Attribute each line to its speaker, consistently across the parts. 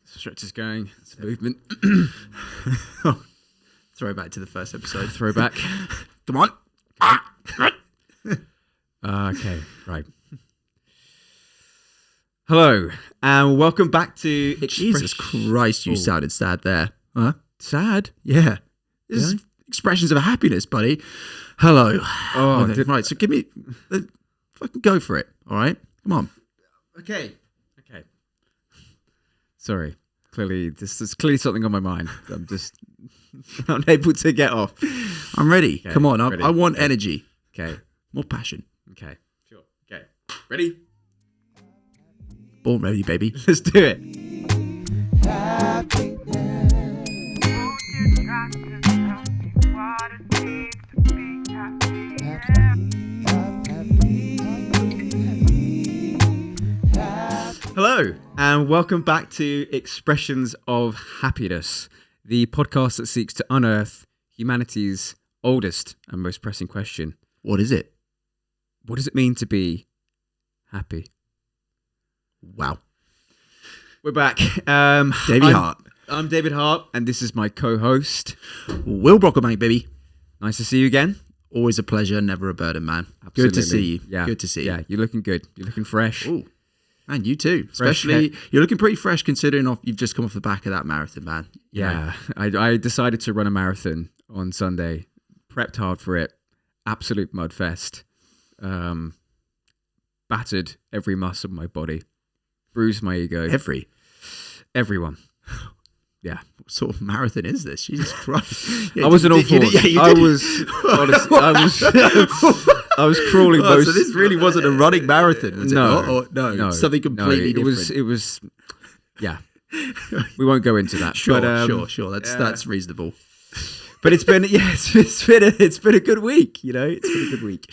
Speaker 1: Stretch is going. It's a movement.
Speaker 2: Throwback to the first episode.
Speaker 1: Throwback.
Speaker 2: Come on.
Speaker 1: Okay, right. Hello, and welcome back to
Speaker 2: Jesus Christ, you sounded sad there. Huh?
Speaker 1: Sad?
Speaker 2: Yeah. This is expressions of happiness, buddy. Hello. Right, so give me... fucking go for it, all right? Come on.
Speaker 1: Okay. Sorry. Clearly, there's clearly something on my mind. I'm just unable to get off.
Speaker 2: I'm ready.
Speaker 1: Okay,
Speaker 2: come on.
Speaker 1: ready.
Speaker 2: I want energy.
Speaker 1: Okay.
Speaker 2: More passion.
Speaker 1: Okay. Sure. Okay. Ready?
Speaker 2: Born ready, baby.
Speaker 1: Let's do it. Hello, and welcome back to Expressions of Happiness, the podcast that seeks to unearth humanity's oldest and most pressing question.
Speaker 2: What is it?
Speaker 1: What does it mean to be happy?
Speaker 2: Wow.
Speaker 1: We're back.
Speaker 2: David Hart.
Speaker 1: I'm David Hart, and this is my co-host,
Speaker 2: Will Brocklebank, baby.
Speaker 1: Nice to see you again.
Speaker 2: Always a pleasure, never a burden, man.
Speaker 1: Absolutely.
Speaker 2: Good to see you.
Speaker 1: Yeah.
Speaker 2: Good to see you.
Speaker 1: Yeah, you're looking good. You're looking fresh.
Speaker 2: Ooh. Man, you too. Especially, you're looking pretty fresh considering you've just come off the back of that marathon, man.
Speaker 1: Yeah. I decided to run a marathon on Sunday. Prepped hard for it. Absolute mud fest. Battered every muscle in my body. Bruised my ego. Everyone. Yeah.
Speaker 2: What sort of marathon is this? Jesus Christ. Yeah,
Speaker 1: I wasn't all fours. I was crawling most.
Speaker 2: So this really wasn't a running marathon, was it?
Speaker 1: No.
Speaker 2: No. Something completely different.
Speaker 1: It was, yeah. We won't go into that.
Speaker 2: Sure. That's reasonable.
Speaker 1: But it's been it's been a good week, you know. It's been a good week.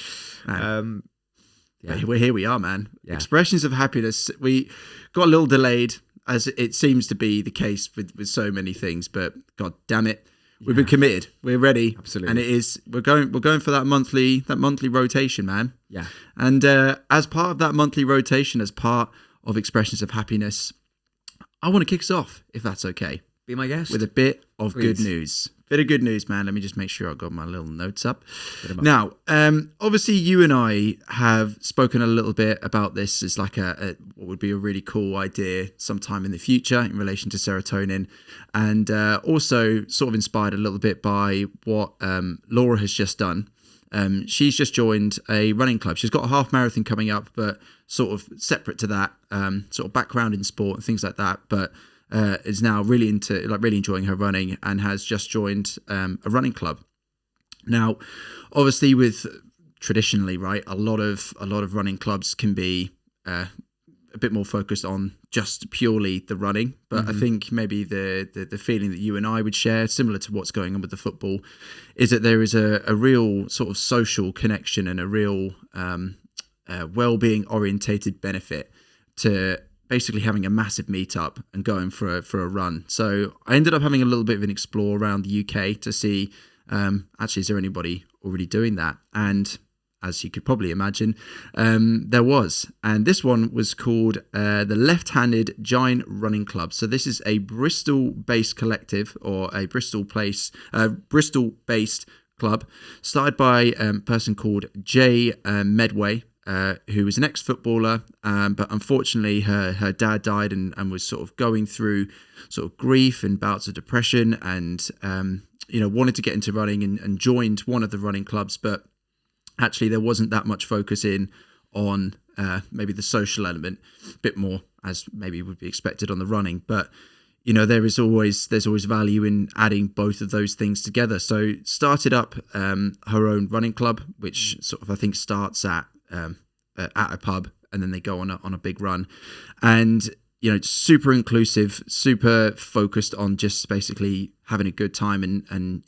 Speaker 2: Here we are, man.
Speaker 1: Yeah.
Speaker 2: Expressions of happiness. We got a little delayed, as it seems to be the case with so many things. But God damn it, we've been committed. We're ready.
Speaker 1: Absolutely.
Speaker 2: And it is. We're going for that monthly rotation, man.
Speaker 1: Yeah.
Speaker 2: And as part of that monthly rotation, as part of Expressions of Happiness, I want to kick us off, if that's okay.
Speaker 1: Be my guest.
Speaker 2: With a bit of
Speaker 1: Please.
Speaker 2: good news. Bit of good news, man. Let me just make sure I've got my little notes up. Now, obviously, you and I have spoken a little bit about this as like what would be a really cool idea sometime in the future in relation to serotonin, and also sort of inspired a little bit by what Laura has just done. She's just joined a running club. She's got a half marathon coming up, but sort of separate to that, sort of background in sport and things like that, but is now really enjoying her running and has just joined a running club. Now, obviously, with traditionally, right, a lot of running clubs can be a bit more focused on just purely the running. But I think maybe the feeling that you and I would share, similar to what's going on with the football, is that there is a real sort of social connection and a real well-being orientated benefit to basically having a massive meetup and going for a run. So I ended up having a little bit of an explore around the UK to see, actually, is there anybody already doing that? And as you could probably imagine, there was. And this one was called the Left-Handed Giant Running Club. So this is a Bristol-based collective, or a Bristol-based club, started by a person called Jay Medway, who was an ex-footballer, but unfortunately her dad died and was sort of going through sort of grief and bouts of depression, and wanted to get into running and joined one of the running clubs, but actually there wasn't that much focus on maybe the social element, a bit more as maybe would be expected on the running, but there's always value in adding both of those things together. So started up her own running club, which sort of I think starts at a pub, and then they go on a big run, and super inclusive, super focused on just basically having a good time and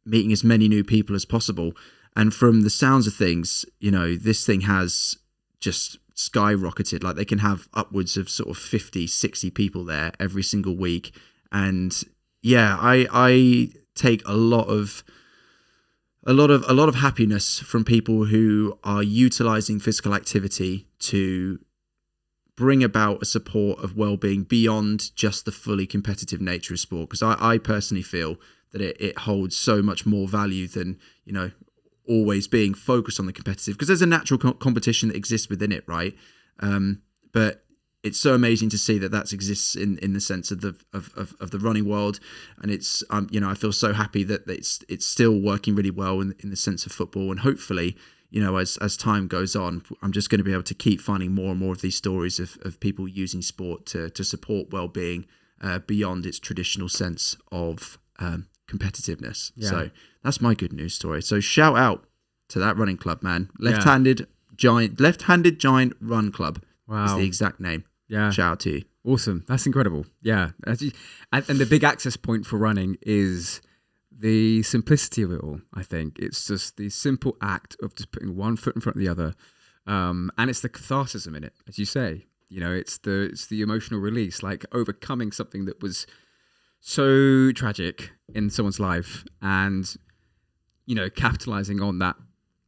Speaker 2: meeting as many new people as possible. And from the sounds of things, this thing has just skyrocketed. Like, they can have upwards of sort of 50, 60 people there every single week. And yeah, I take a lot of happiness from people who are utilizing physical activity to bring about a support of well-being beyond just the fully competitive nature of sport. Because I personally feel that it holds so much more value than, always being focused on the competitive, because there's a natural competition that exists within it, right? But it's so amazing to see that exists in the sense of the running world, and it's I feel so happy that it's still working really well in the sense of football, and hopefully as time goes on, I'm just going to be able to keep finding more and more of these stories of people using sport to support well-being beyond its traditional sense of competitiveness. Yeah. So that's my good news story. So shout out to that running club, man. Left-handed giant run club.
Speaker 1: Wow.
Speaker 2: Is the exact name.
Speaker 1: Yeah.
Speaker 2: Shout out to you.
Speaker 1: Awesome. That's incredible. Yeah. And the big access point for running is the simplicity of it all, I think. It's just the simple act of just putting one foot in front of the other. And it's the catharsis in it, as you say. It's the emotional release, like overcoming something that was so tragic in someone's life and, capitalizing on that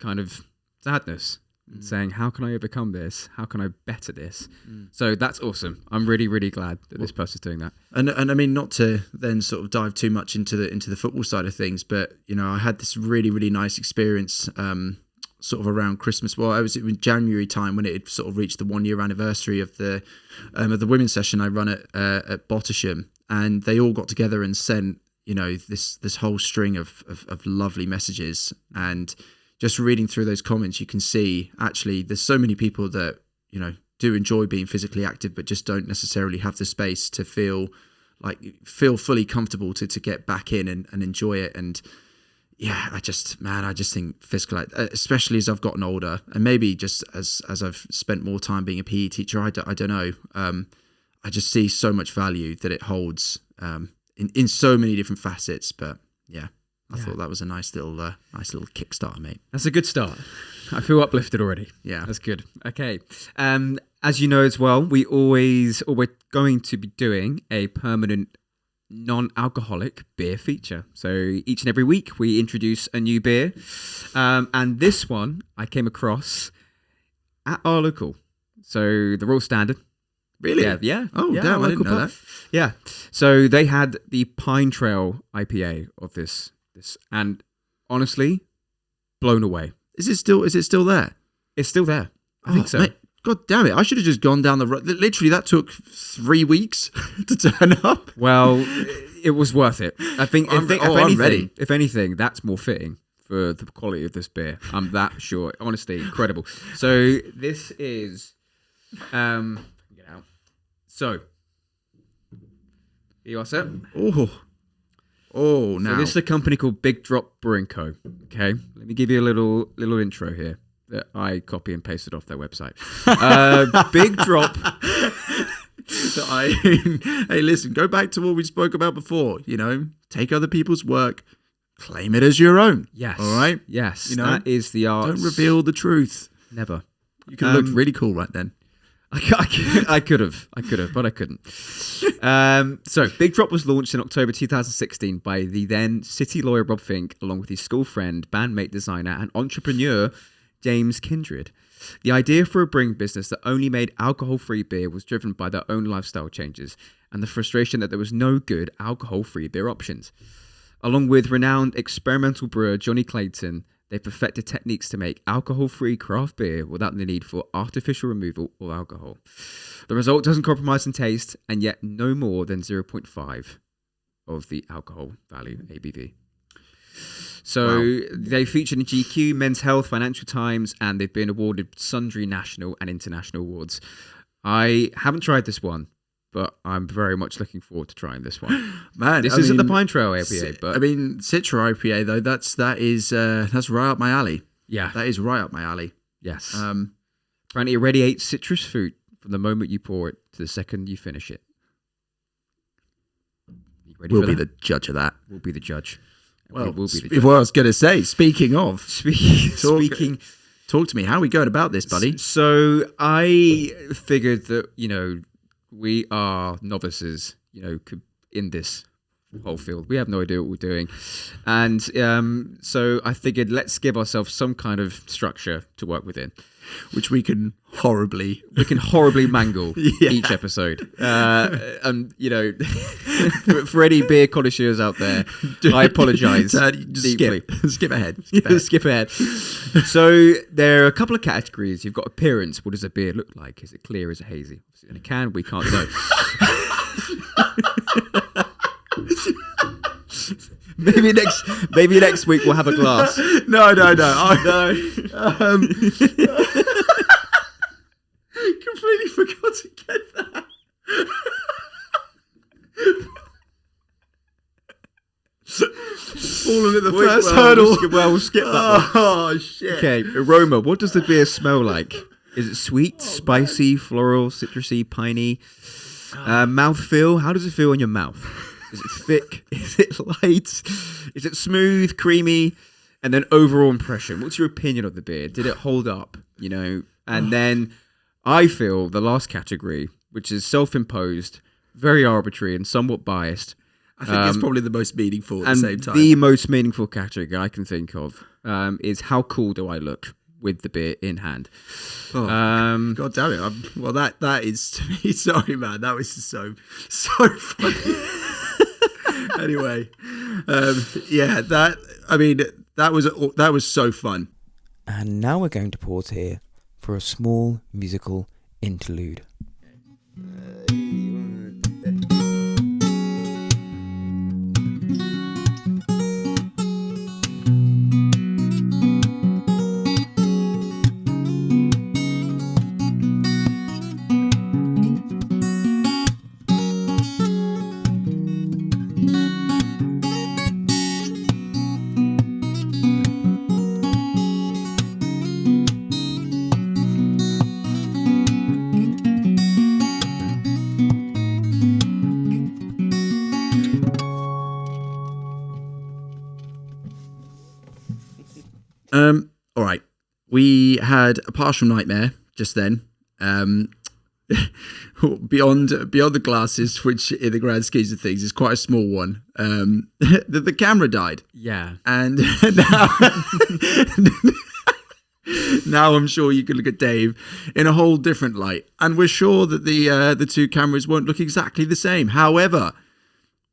Speaker 1: kind of sadness and saying, how can I overcome this? How can I better this? So that's awesome. I'm really, really glad that this person's doing that.
Speaker 2: And I mean, not to then sort of dive too much into the football side of things, but, I had this really, really nice experience sort of around Christmas. Well, it was in January time when it had sort of reached the 1 year anniversary of the women's session I run at Bottisham. And they all got together and sent, this whole string of lovely messages. And just reading through those comments, you can see actually there's so many people that, do enjoy being physically active, but just don't necessarily have the space to feel fully comfortable to get back in and enjoy it. And yeah, I just think physical, especially as I've gotten older, and maybe just as I've spent more time being a PE teacher, I don't know. I just see so much value that it holds in so many different facets. But yeah, I thought that was a nice little Kickstarter, mate.
Speaker 1: That's a good start. I feel uplifted already.
Speaker 2: Yeah,
Speaker 1: that's good. Okay, as you know as well, we're going to be doing a permanent non-alcoholic beer feature. So each and every week we introduce a new beer, and this one I came across at our local. So the Royal Standard.
Speaker 2: Really?
Speaker 1: Yeah.
Speaker 2: Oh,
Speaker 1: yeah,
Speaker 2: damn! I didn't know that.
Speaker 1: Yeah. So they had the Pine Trail IPA of this, and honestly, blown away.
Speaker 2: Is it still there?
Speaker 1: It's still there. I think so.
Speaker 2: Mate, God damn it! I should have just gone down the road. Literally, that took 3 weeks to turn up.
Speaker 1: Well, it was worth it. I think.
Speaker 2: I'm ready.
Speaker 1: If anything, that's more fitting for the quality of this beer. I'm that sure. Honestly, incredible. So this is. So, here you are, sir.
Speaker 2: Oh, now.
Speaker 1: So this is a company called Big Drop Brewing Co. Okay, let me give you a little intro here that I copy and pasted off their website. Big Drop.
Speaker 2: Hey, listen, go back to what we spoke about before. Take other people's work, claim it as your own.
Speaker 1: Yes.
Speaker 2: All right.
Speaker 1: Yes. That is the art.
Speaker 2: Don't reveal the truth.
Speaker 1: Never.
Speaker 2: You could have looked really cool right then.
Speaker 1: I could have, but I couldn't. So, Big Drop was launched in October 2016 by the then city lawyer Rob Fink, along with his school friend, bandmate, designer, and entrepreneur James Kindred. The idea for a brewing business that only made alcohol-free beer was driven by their own lifestyle changes and the frustration that there was no good alcohol-free beer options. Along with renowned experimental brewer Johnny Clayton, they perfected techniques to make alcohol-free craft beer without the need for artificial removal or alcohol. The result doesn't compromise in taste, and yet no more than 0.5 of the alcohol value ABV. So They featured in GQ, Men's Health, Financial Times, and they've been awarded sundry national and international awards. I haven't tried this one, but I'm very much looking forward to trying this one.
Speaker 2: Man,
Speaker 1: this isn't the Pine Trail IPA, but
Speaker 2: Citra IPA though, that's right up my alley.
Speaker 1: Yeah,
Speaker 2: that is right up my alley.
Speaker 1: Yes. Apparently, it radiates citrus fruit from the moment you pour it to the second you finish it.
Speaker 2: We'll be the judge of that.
Speaker 1: We'll be the judge.
Speaker 2: Well, I was going to say, speaking, talk to me. How are we going about this, buddy?
Speaker 1: So I figured that, we are novices, in this whole field. We have no idea what we're doing. And so I figured let's give ourselves some kind of structure to work within.
Speaker 2: Which we can horribly
Speaker 1: mangle each episode. And, you know, for any beer connoisseurs out there, I apologise deeply.
Speaker 2: Skip ahead.
Speaker 1: Skip ahead. So there are a couple of categories. You've got appearance. What does a beer look like? Is it clear? Is it hazy? In a can, we can't know. Maybe next week we'll have a glass.
Speaker 2: No. Completely forgot to get that. Fallen at the first hurdle.
Speaker 1: We'll skip that one.
Speaker 2: Oh, shit.
Speaker 1: Okay, aroma. What does the beer smell like? Is it sweet, spicy, floral, citrusy, piney? Mouthfeel. How does it feel in your mouth? Is it thick? Is it light? Is it smooth, creamy? And then overall impression. What's your opinion of the beer? Did it hold up? You know? And then I feel the last category, which is self-imposed, very arbitrary and somewhat biased.
Speaker 2: I think it's probably the most meaningful at the same time.
Speaker 1: The most meaningful category I can think of is how cool do I look with the beer in hand?
Speaker 2: Oh, God damn it! Well, that is to me. Sorry, man. That was just so funny. Anyway, that was so fun.
Speaker 3: And now we're going to pause here for a small musical interlude.
Speaker 2: All right. We had a partial nightmare just then. Beyond the glasses, which in the grand schemes of things is quite a small one. The camera died.
Speaker 1: Yeah.
Speaker 2: And now I'm sure you can look at Dave in a whole different light. And we're sure that the two cameras won't look exactly the same. However,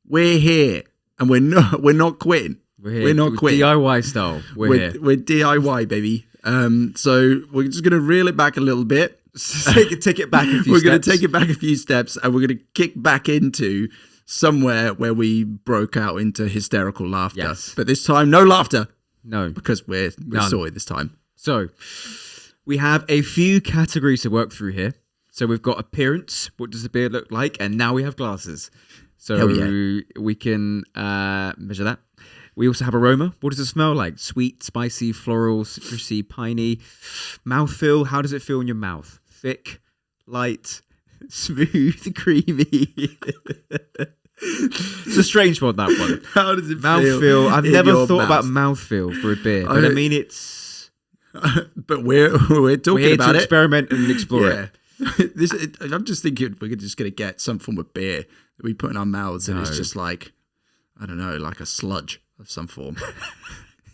Speaker 2: we're here and we're not quitting. We're not quitting.
Speaker 1: DIY style. We're here.
Speaker 2: We're DIY, baby. So we're just going to reel it back a little bit.
Speaker 1: Take it back a few steps.
Speaker 2: We're going to take it back a few steps and we're going to kick back into somewhere where we broke out into hysterical laughter.
Speaker 1: Yes.
Speaker 2: But this time, no laughter.
Speaker 1: No.
Speaker 2: Because we're sorry this time.
Speaker 1: So we have a few categories to work through here. So we've got appearance. What does the beer look like? And now we have glasses. So we can measure that. We also have aroma. What does it smell like? Sweet, spicy, floral, citrusy, piney. Mouthfeel. How does it feel in your mouth? Thick, light, smooth, creamy. It's a strange one, that one.
Speaker 2: How does it
Speaker 1: mouthfeel? I've never thought about mouthfeel for a beer, but I mean it's.
Speaker 2: But we're talking
Speaker 1: we're here
Speaker 2: about
Speaker 1: to
Speaker 2: it.
Speaker 1: Experiment and explore it.
Speaker 2: I'm just thinking we're just going to get some form of beer that we put in our mouths, and it's just like, I don't know, like a sludge of some form.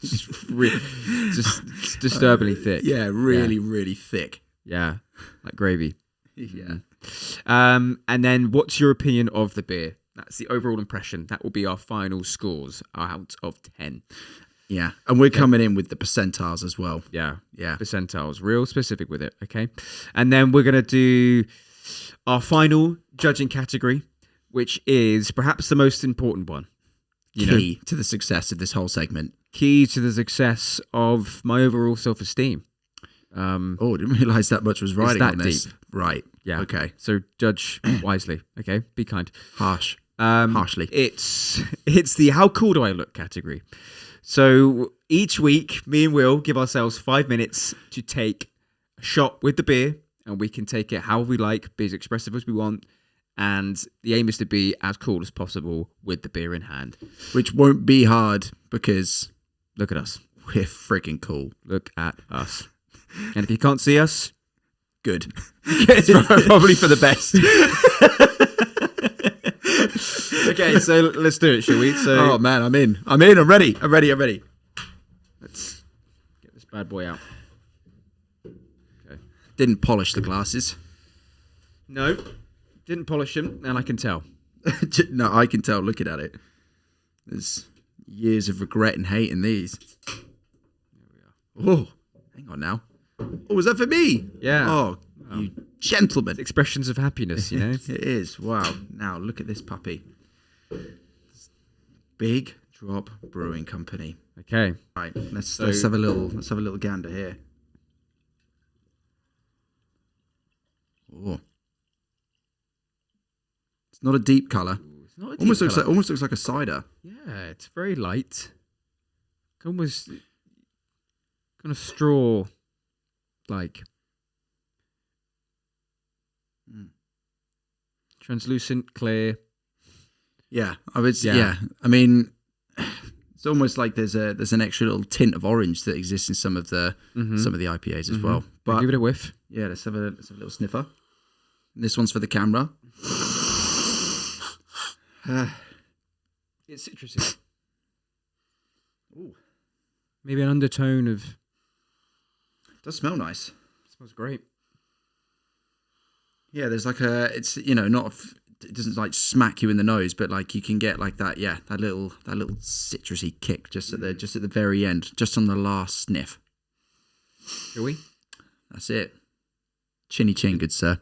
Speaker 1: just disturbingly thick.
Speaker 2: Yeah, really thick.
Speaker 1: Yeah, like gravy.
Speaker 2: Yeah.
Speaker 1: And then what's your opinion of the beer? That's the overall impression. That will be our final scores out of 10.
Speaker 2: Yeah. And we're coming in with the percentiles as well.
Speaker 1: Yeah.
Speaker 2: Yeah.
Speaker 1: Percentiles. Real specific with it. Okay. And then we're going to do our final judging category, which is perhaps the most important one.
Speaker 2: Key to the success of this whole segment.
Speaker 1: Key to the success of my overall self-esteem.
Speaker 2: I didn't realise that much was riding on this.
Speaker 1: Deep.
Speaker 2: Right.
Speaker 1: Yeah.
Speaker 2: Okay.
Speaker 1: So judge wisely. Okay. Be kind.
Speaker 2: Harshly.
Speaker 1: It's the how cool do I look category. So each week, me and Will give ourselves 5 minutes to take a shot with the beer, and we can take it however we like, be as expressive as we want. And the aim is to be as cool as possible with the beer in hand.
Speaker 2: Which won't be hard because
Speaker 1: look at us.
Speaker 2: We're freaking cool.
Speaker 1: Look at us. And if you can't see us,
Speaker 2: good. It's probably for the best.
Speaker 1: Okay, so let's do it, shall we? So,
Speaker 2: Oh man, I'm in. I'm ready.
Speaker 1: let's get this bad boy out. Okay.
Speaker 2: Didn't polish the glasses.
Speaker 1: No, didn't polish them, and I can tell.
Speaker 2: No, I can tell looking at it. There's years of regret and hate in these. Oh, hang on now. Oh, was that for me?
Speaker 1: Yeah.
Speaker 2: Oh, you gentleman.
Speaker 1: Expressions of happiness, you know.
Speaker 2: It is. Wow. Now look at this puppy. Big Drop Brewing Company.
Speaker 1: Okay.
Speaker 2: Right. Let's have a little gander here. Oh. It's not a deep colour.
Speaker 1: It's not a deep
Speaker 2: Almost
Speaker 1: colour.
Speaker 2: looks like a cider.
Speaker 1: Yeah, it's very light. Almost kind of straw like. Translucent, clear.
Speaker 2: Yeah, I would. Yeah, I mean, it's almost like there's an extra little tint of orange that exists in some of the IPAs as well. But
Speaker 1: give it a whiff.
Speaker 2: yeah, let's have a little sniffer. This one's for the camera.
Speaker 1: It's citrusy. Ooh. Maybe an undertone of.
Speaker 2: It does smell nice.
Speaker 1: It smells great.
Speaker 2: Yeah, there's like it's not, it doesn't like smack you in the nose, but like you can get like that, that little citrusy kick just at the very end, just on the last sniff.
Speaker 1: Shall we?
Speaker 2: That's it. Chinny chin, good sir.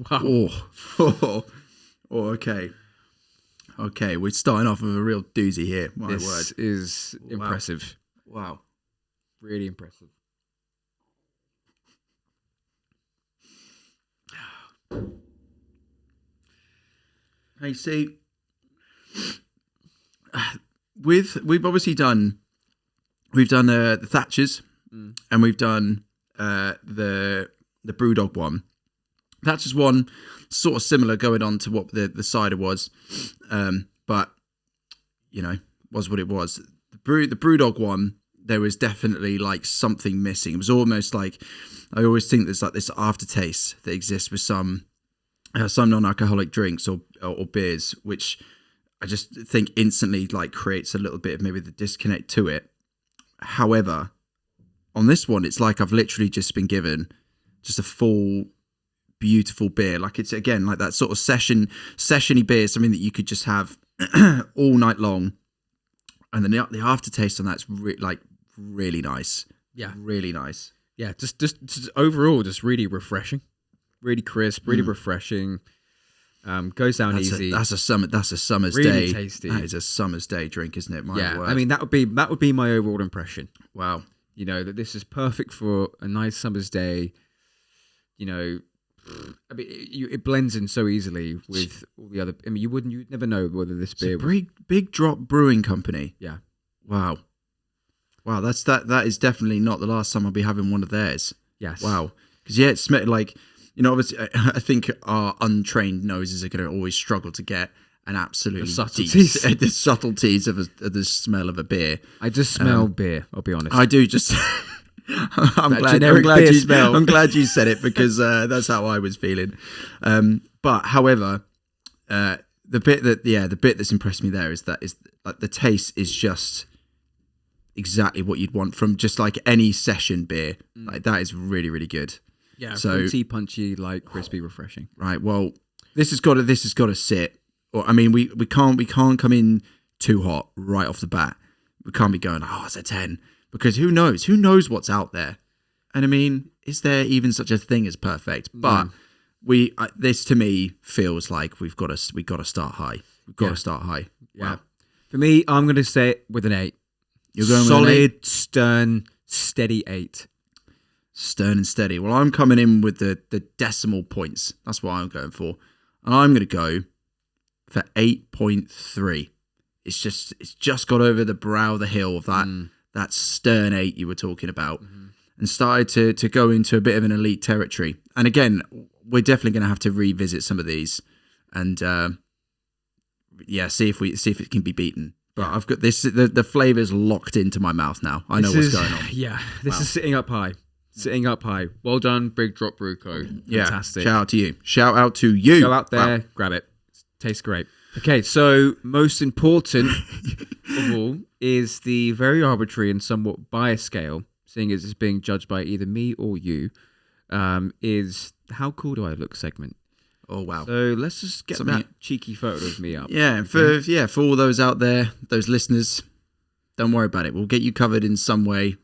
Speaker 1: Wow.
Speaker 2: Oh, okay. Okay, we're starting off with a real doozy here. My
Speaker 1: This
Speaker 2: word.
Speaker 1: is impressive.
Speaker 2: Wow.
Speaker 1: Really impressive.
Speaker 2: Hey, see, we've obviously done the Thatchers, and we've done the Brewdog one. Thatchers one, sort of similar, going on to what the cider was, but was what it was. The Brewdog one, there was definitely like something missing. It was almost like, I always think there's like this aftertaste that exists with some non-alcoholic drinks or beers, which I just think instantly like creates a little bit of maybe the disconnect to it. However, on this one, it's like I've literally just been given just a full, beautiful beer. Like it's again like that sort of sessiony beer, something that you could just have all night long, and then the aftertaste on that's really nice.
Speaker 1: Yeah,
Speaker 2: really nice.
Speaker 1: Yeah, just overall, just really refreshing, really crisp, really refreshing. Goes down easy.
Speaker 2: That's a summer's
Speaker 1: really
Speaker 2: day.
Speaker 1: Tasty.
Speaker 2: That is a summer's day drink, isn't it? My word.
Speaker 1: I mean that would be my overall impression.
Speaker 2: Wow.
Speaker 1: That this is perfect for a nice summer's day. I mean, it blends in so easily with all the other. I mean, you'd never know whether this beer.
Speaker 2: Big Drop Brewing Company.
Speaker 1: Yeah.
Speaker 2: Wow. That is definitely not the last time I'll be having one of theirs.
Speaker 1: Yes.
Speaker 2: Wow. Because it smelled like, obviously, I think our untrained noses are going to always struggle to get an absolutely the subtleties of the smell of a beer.
Speaker 1: I just smell beer. I'll be honest.
Speaker 2: I do just. I'm glad you said it, because that's how I was feeling. But however, the bit that's impressed me there is like the taste is just exactly what you'd want from just like any session beer. Like that is really, really good.
Speaker 1: Yeah,
Speaker 2: so
Speaker 1: fruity, punchy, like crispy, refreshing.
Speaker 2: Right. Well, this has got to sit. Or I mean, we can't come in too hot right off the bat. We can't be going, it's a 10, because who knows what's out there. And I mean, is there even such a thing as perfect? But this to me feels like we got to start high. We've got to start high.
Speaker 1: Yeah.
Speaker 2: Wow.
Speaker 1: For me, I'm going to say it with an 8.
Speaker 2: You're going
Speaker 1: solid,
Speaker 2: with an 8?
Speaker 1: stern, steady 8.
Speaker 2: Stern and steady. Well, I'm coming in with the decimal points. That's what I'm going for. And I'm going to go for 8.3. It's just got over the brow of the hill of that stern 8 you were talking about, and started to go into a bit of an elite territory. And again, we're definitely going to have to revisit some of these, and see if it can be beaten. But I've got this. The flavor's locked into my mouth now. I know what's going on.
Speaker 1: Yeah, this is sitting up high. Sitting up high. Well done, Big Drop Brew Co.
Speaker 2: Yeah.
Speaker 1: Fantastic.
Speaker 2: Shout out to you. Shout out to you.
Speaker 1: Go out there, grab it. Tastes great. Okay, so most important of all is the very arbitrary and somewhat biased scale, seeing as it's being judged by either me or you, is how cool do I look segment.
Speaker 2: Oh, wow.
Speaker 1: So let's just get that cheeky photo of me up.
Speaker 2: Yeah, for all those out there, those listeners, don't worry about it. We'll get you covered in some way.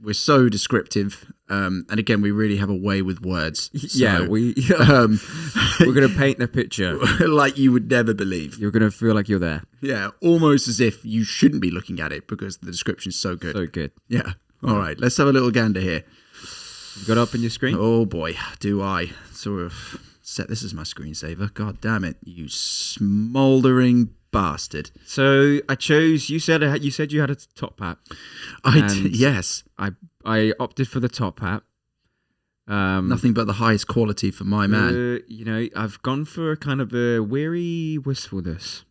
Speaker 2: We're so descriptive. And again, we really have a way with words. So,
Speaker 1: we're going to paint the picture.
Speaker 2: like you would never believe.
Speaker 1: You're going to feel like you're there.
Speaker 2: Yeah, almost as if you shouldn't be looking at it because the description's so good.
Speaker 1: So good.
Speaker 2: Yeah. All right, let's have a little gander here.
Speaker 1: You got it up on your screen?
Speaker 2: Oh, boy, do I. Sort of set this as my screensaver. God damn it, you smouldering bastard.
Speaker 1: So I chose. You said you had a top hat.
Speaker 2: Yes.
Speaker 1: I opted for the top hat.
Speaker 2: Nothing but the highest quality for my man.
Speaker 1: I've gone for a kind of a weary wistfulness.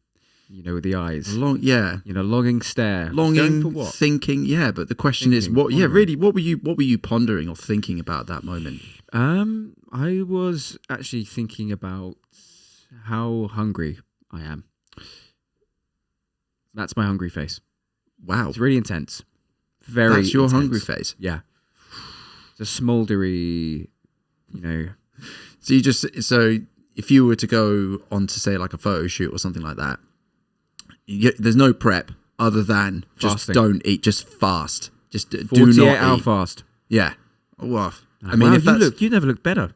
Speaker 1: With the eyes. Longing stare.
Speaker 2: Longing
Speaker 1: for what?
Speaker 2: Thinking. Yeah, but the question is, what? Yeah, really, what were you pondering or thinking about that moment?
Speaker 1: I was actually thinking about how hungry I am. That's my hungry face.
Speaker 2: Wow.
Speaker 1: It's really intense. Very
Speaker 2: That's your
Speaker 1: intense.
Speaker 2: hungry face?
Speaker 1: Yeah. It's a smouldery,
Speaker 2: So if you were to go on to say like a photo shoot or something like that, there's no prep other than just
Speaker 1: fasting.
Speaker 2: Don't eat, just fast. Just do
Speaker 1: 48
Speaker 2: not
Speaker 1: hour
Speaker 2: eat.
Speaker 1: Fast.
Speaker 2: Yeah. Well, I
Speaker 1: mean,
Speaker 2: if
Speaker 1: you never look better.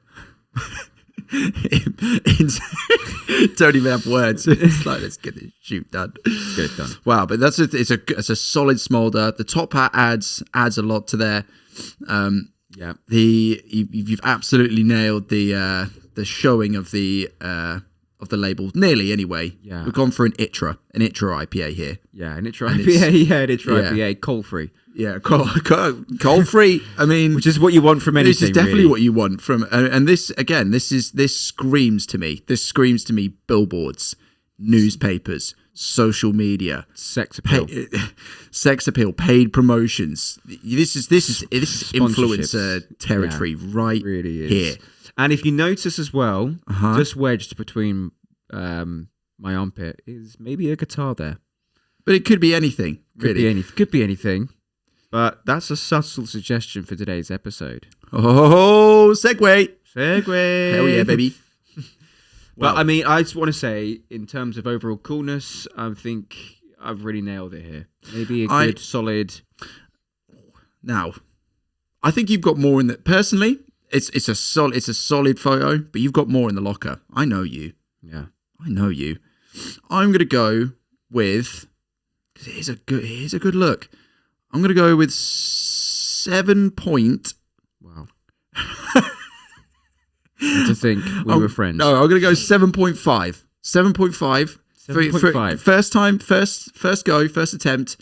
Speaker 2: Don't even have words. It's like, let's get this shoot done.
Speaker 1: Let's get it done.
Speaker 2: Wow, but it's a solid smolder. The top hat adds a lot to there.
Speaker 1: Yeah.
Speaker 2: You've absolutely nailed the showing of the label nearly anyway.
Speaker 1: Yeah.
Speaker 2: We've gone for an ITRA IPA here.
Speaker 1: Yeah, an ITRA IPA. Yeah, an ITRA IPA, coal free.
Speaker 2: Yeah, coal free. I mean,
Speaker 1: which is what you want from anything.
Speaker 2: This is definitely what you want from, and this again, this screams to me. This screams to me. Billboards, newspapers, social media,
Speaker 1: sex appeal,
Speaker 2: paid promotions. This is influencer territory right
Speaker 1: really is.
Speaker 2: Here.
Speaker 1: And if you notice as well, just wedged between my armpit is maybe a guitar there.
Speaker 2: But it could be anything.
Speaker 1: Could be anything. But that's a subtle suggestion for today's episode.
Speaker 2: Oh, segue.
Speaker 1: Hell
Speaker 2: yeah, baby.
Speaker 1: But I mean, I just want to say, in terms of overall coolness, I think I've really nailed it here. Maybe a good, solid.
Speaker 2: Now, I think you've got more in that. Personally, it's a solid photo, but you've got more in the locker. I know you.
Speaker 1: Yeah,
Speaker 2: I know you. I'm gonna go with. Here's a good look. I'm going to go with 7 point.
Speaker 1: Wow. To think we were friends.
Speaker 2: No, I'm going to go 7.5. 7.5.
Speaker 1: 7.5.
Speaker 2: First time, first attempt.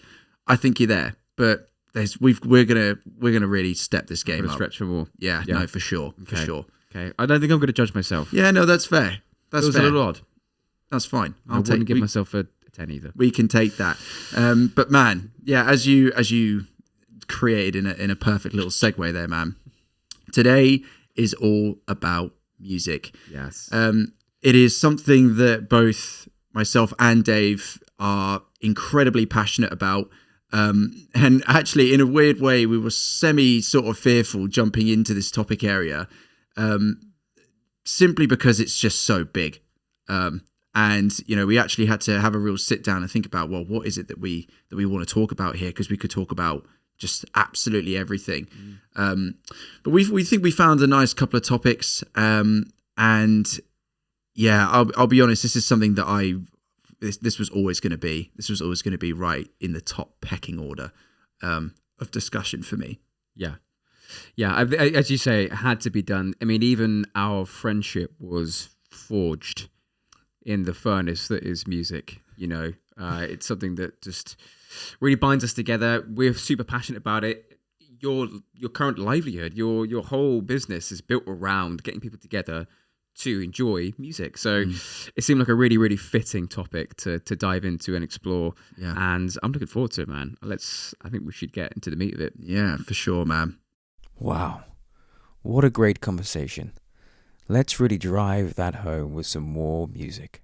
Speaker 2: I think you're there, but we're gonna really step this game up.
Speaker 1: Stretch for more.
Speaker 2: Yeah, no, for sure,
Speaker 1: okay.
Speaker 2: for sure.
Speaker 1: Okay, I don't think I'm going to judge myself.
Speaker 2: Yeah, no, that's fair. That's fair.
Speaker 1: A little odd.
Speaker 2: That's fine.
Speaker 1: I wouldn't give myself a 10 either.
Speaker 2: We can take that. But man, yeah, as you created in a perfect little segue there, man. Today is all about music.
Speaker 1: Yes.
Speaker 2: It is something that both myself and Dave are incredibly passionate about. And actually, in a weird way, we were semi sort of fearful jumping into this topic area, simply because it's just so big. And, we actually had to have a real sit down and think about, well, what is it that we want to talk about here? Because we could talk about just absolutely everything. But we think we found a nice couple of topics. And yeah, I'll be honest, this is something that this was always going to be right in the top pecking order of discussion for me.
Speaker 1: Yeah. Yeah. As you say, it had to be done. I mean, even our friendship was forged in the furnace that is music. It's something that just really binds us together. We're super passionate about it. Your current livelihood, your whole business is built around getting people together to enjoy music. So it seemed like a really, really fitting topic to dive into and explore.
Speaker 2: Yeah.
Speaker 1: And I'm looking forward to it, man. I think we should get into the meat of it.
Speaker 2: Yeah, for sure, man.
Speaker 3: Wow, what a great conversation. Let's really drive that home with some more music.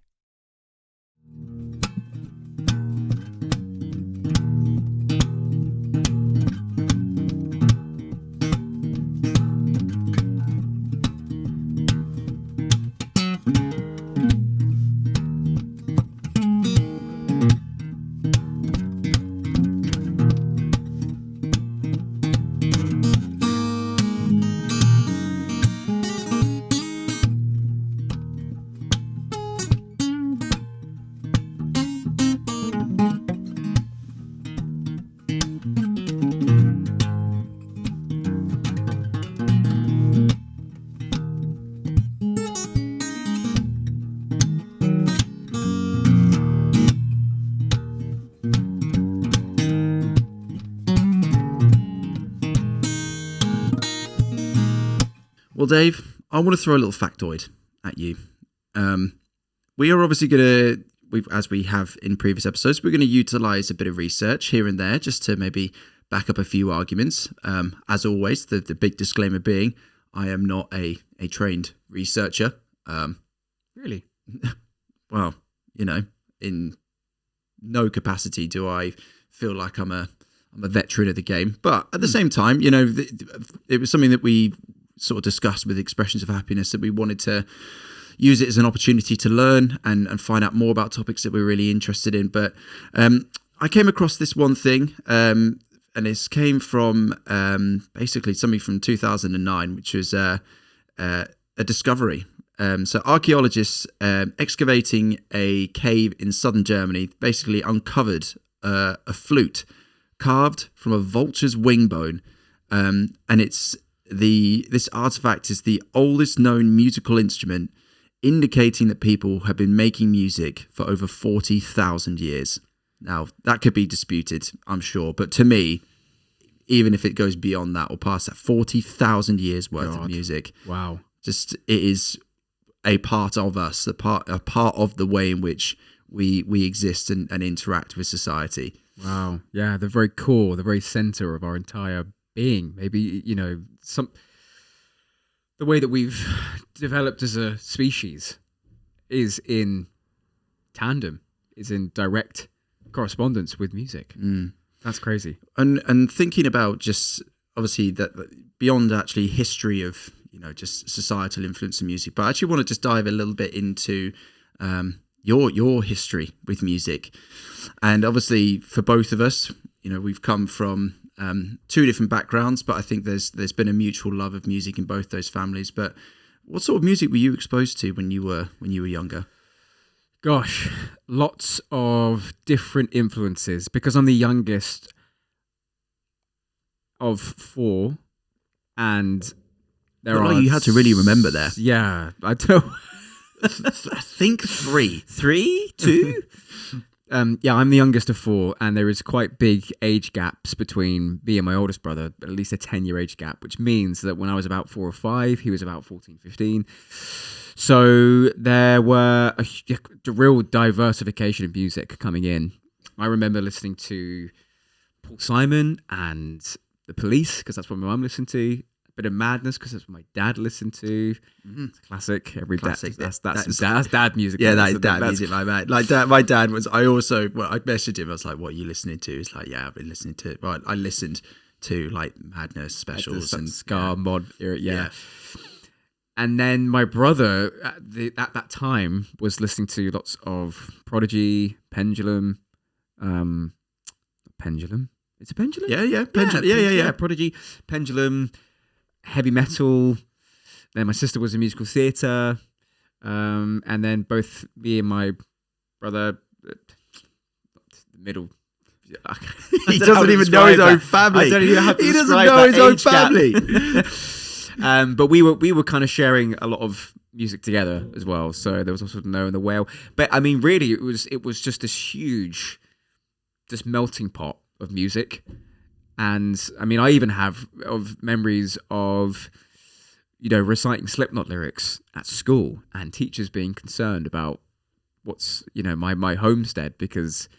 Speaker 2: Well, Dave, I want to throw a little factoid at you. We are obviously going to, as we have in previous episodes, we're going to utilize a bit of research here and there just to maybe back up a few arguments. As always, the big disclaimer being, I am not a trained researcher.
Speaker 1: Really?
Speaker 2: Well, in no capacity do I feel like I'm a veteran of the game. But at the same time, it was something that we sort of discussed with Expressions of Happiness, that we wanted to use it as an opportunity to learn and find out more about topics that we're really interested in. But I came across this one thing, and this came from basically something from 2009, which was a discovery. So archaeologists excavating a cave in southern Germany basically uncovered a flute carved from a vulture's wing bone, and this artifact is the oldest known musical instrument, indicating that people have been making music for over 40,000 years. Now, that could be disputed, I'm sure, but to me, even if it goes beyond that or past that, 40,000 years worth of music.
Speaker 1: Wow.
Speaker 2: Just, it is a part of us, a part of the way in which we exist and interact with society.
Speaker 1: Wow. Yeah, the very core, the very center of our entire being. Maybe, the way that we've developed as a species is in tandem, is in direct correspondence with music. That's crazy.
Speaker 2: And thinking about just obviously that beyond actually history of just societal influence of music, but I actually want to just dive a little bit into your history with music. And obviously for both of us, we've come from two different backgrounds, but I think there's been a mutual love of music in both those families. But what sort of music were you exposed to when you were younger?
Speaker 1: Gosh, lots of different influences, because I'm the youngest of four, and
Speaker 2: you had to really remember there.
Speaker 1: Yeah, I don't.
Speaker 2: I think three,
Speaker 1: two. Yeah, I'm the youngest of four, and there is quite big age gaps between me and my oldest brother, at least a 10-year age gap, which means that when I was about 4 or 5, he was about 14, 15. So there were a real diversification of music coming in. I remember listening to Paul Simon and The Police, because that's what my mum listened to. Bit of Madness, because that's what my dad listened to. It's a classic.
Speaker 2: Classic.
Speaker 1: That's dad music.
Speaker 2: Yeah, that is dad music, my man. Like my dad was. I messaged him. I was like, "What are you listening to?" He's like, "Yeah, I've been listening to." Well, I listened to like Madness specials and
Speaker 1: ska mod era. Yeah. And then my brother at that time was listening to lots of Prodigy, Pendulum. Pendulum. It's a Pendulum.
Speaker 2: Yeah. Pendulum. Yeah.
Speaker 1: Prodigy, Pendulum. Heavy metal. Then my sister was in musical theatre, and then both me and my brother, the middle.
Speaker 2: He doesn't even know his own family.
Speaker 1: I don't even have to
Speaker 2: He doesn't
Speaker 1: describe
Speaker 2: know
Speaker 1: that
Speaker 2: his own
Speaker 1: age
Speaker 2: family.
Speaker 1: But we were kind of sharing a lot of music together as well. So there was also Noah and the Whale. But I mean, really, it was just this huge, just melting pot of music. And I mean, I even have memories of reciting Slipknot lyrics at school and teachers being concerned about what's, my homestead because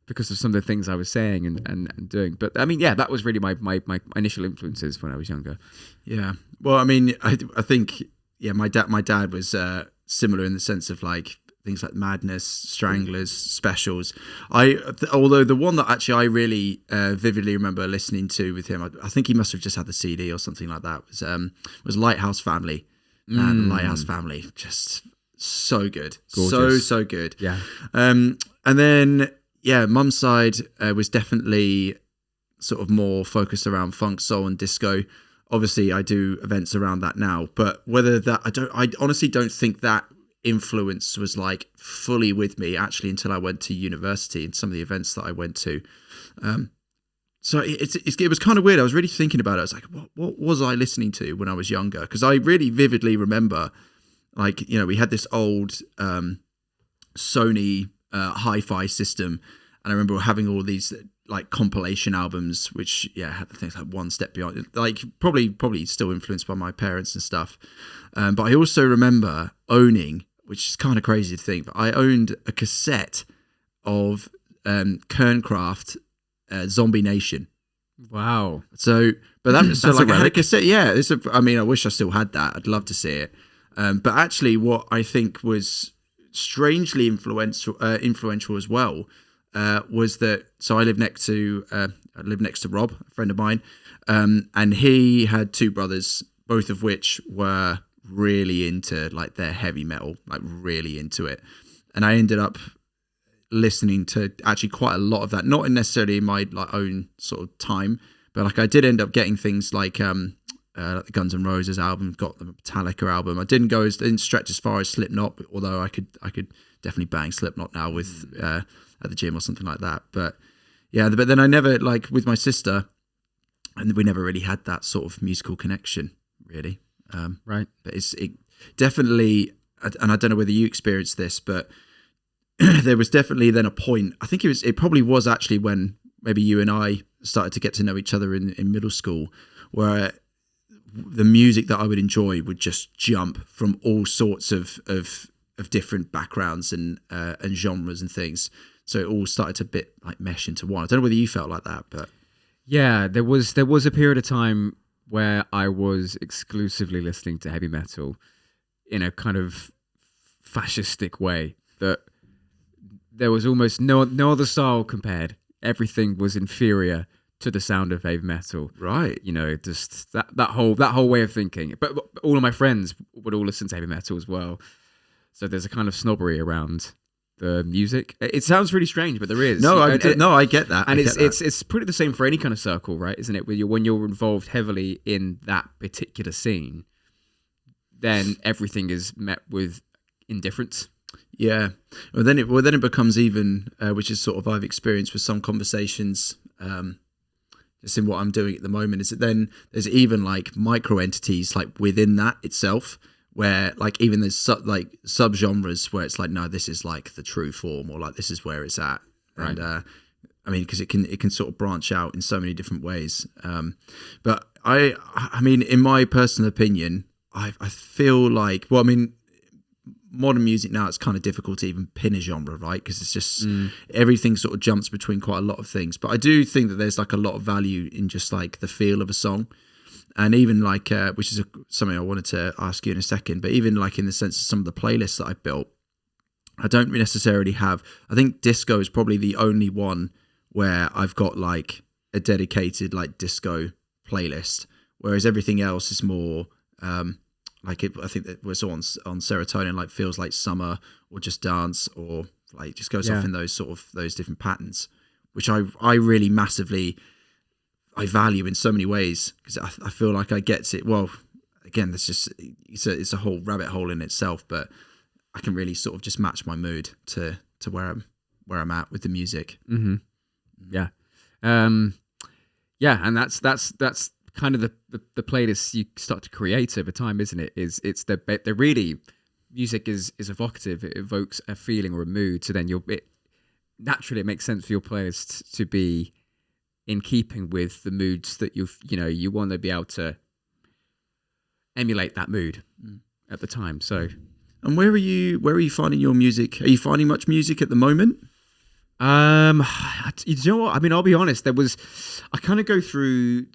Speaker 1: of some of the things I was saying and doing. But I mean, yeah, that was really my initial influences when I was younger.
Speaker 2: Yeah. Well, I mean, I think, yeah, my dad was similar in the sense of like things like Madness, Stranglers, Specials. Although the one that actually I really vividly remember listening to with him, I think he must have just had the CD or something like that, was Lighthouse Family. And the Lighthouse Family, just so good.
Speaker 1: Gorgeous.
Speaker 2: So good.
Speaker 1: Yeah.
Speaker 2: And then, yeah, mum's side was definitely sort of more focused around funk, soul and disco. Obviously I do events around that now, but whether that, I honestly don't think that influence was like fully with me actually until I went to university and some of the events that I went to. So it was kind of weird. I was really thinking about it. I was like, what was I listening to when I was younger? Because I really vividly remember, like, we had this old Sony hi-fi system, and I remember having all these like compilation albums, which had things like One Step Beyond, like probably still influenced by my parents and stuff. But I also remember owning, which is kind of crazy to think, but I owned a cassette of Kernkraft, Zombie Nation.
Speaker 1: Wow.
Speaker 2: So, but that's so like
Speaker 1: a
Speaker 2: I had a
Speaker 1: relic.
Speaker 2: cassette. Yeah, I mean, I wish I still had that. I'd love to see it. But actually, what I think was strangely influential as well was that. So I live next to Rob, a friend of mine, and he had two brothers, both of which were really into like their heavy metal, like really into it. And I ended up listening to actually quite a lot of that, not necessarily in my like own sort of time, but like I did end up getting things like the Guns N' Roses album, got the Metallica album. I didn't stretch as far as Slipknot, although I could definitely bang Slipknot now with at the gym or something like that. But yeah, but then I never, like with my sister, and we never really had that sort of musical connection really.
Speaker 1: Right.
Speaker 2: But it definitely, and I don't know whether you experienced this, but there was definitely then a point, I think it probably was actually when maybe you and I started to get to know each other in middle school, where the music that I would enjoy would just jump from all sorts of different backgrounds and genres and things. So it all started to bit like mesh into one. I don't know whether you felt like that, but
Speaker 1: yeah, there was a period of time where I was exclusively listening to heavy metal in a kind of fascistic way that there was almost no other style compared. Everything was inferior to the sound of heavy metal.
Speaker 2: right.
Speaker 1: Just that whole way of thinking. But all of my friends would all listen to heavy metal as well. So there's a kind of snobbery around the music. It sounds really strange, but there is.
Speaker 2: No, I get that.
Speaker 1: And it's pretty the same for any kind of circle, right? Isn't it? When you're involved heavily in that particular scene, then everything is met with indifference.
Speaker 2: Yeah. Well, then it becomes even, which is sort of I've experienced with some conversations, just in what I'm doing at the moment, is that then there's even like micro entities like within that itself, where like even there's subgenres where it's like, no, this is like the true form, or like this is where it's at.
Speaker 1: Right.
Speaker 2: And I mean, because it can sort of branch out in so many different ways. But I mean, in my personal opinion, I feel like, well, I mean, modern music now, it's kind of difficult to even pin a genre, right? Because it's just everything sort of jumps between quite a lot of things. But I do think that there's like a lot of value in just like the feel of a song. And even like, which is something I wanted to ask you in a second, but even like in the sense of some of the playlists that I've built, I don't necessarily have, I think disco is probably the only one where I've got like a dedicated like disco playlist, whereas everything else is more like I think that was on Serotonin, like Feels Like Summer, or Just Dance, or like just goes off in those different patterns, which I really massively I value in so many ways, because I feel like I get it. Well, again, that's just it's a whole rabbit hole in itself, but I can really sort of just match my mood to where I'm at with the music.
Speaker 1: Mm-hmm. Yeah, yeah, and that's kind of the playlist you start to create over time, isn't it? It's the really music is evocative. It evokes a feeling or a mood. So then naturally it makes sense for your playlist to be in keeping with the moods that you want to be able to emulate that mood at the time. So,
Speaker 2: and where are you finding your music? Are you finding much music at the moment?
Speaker 1: You know what? I mean, I'll be honest. I kind of go through,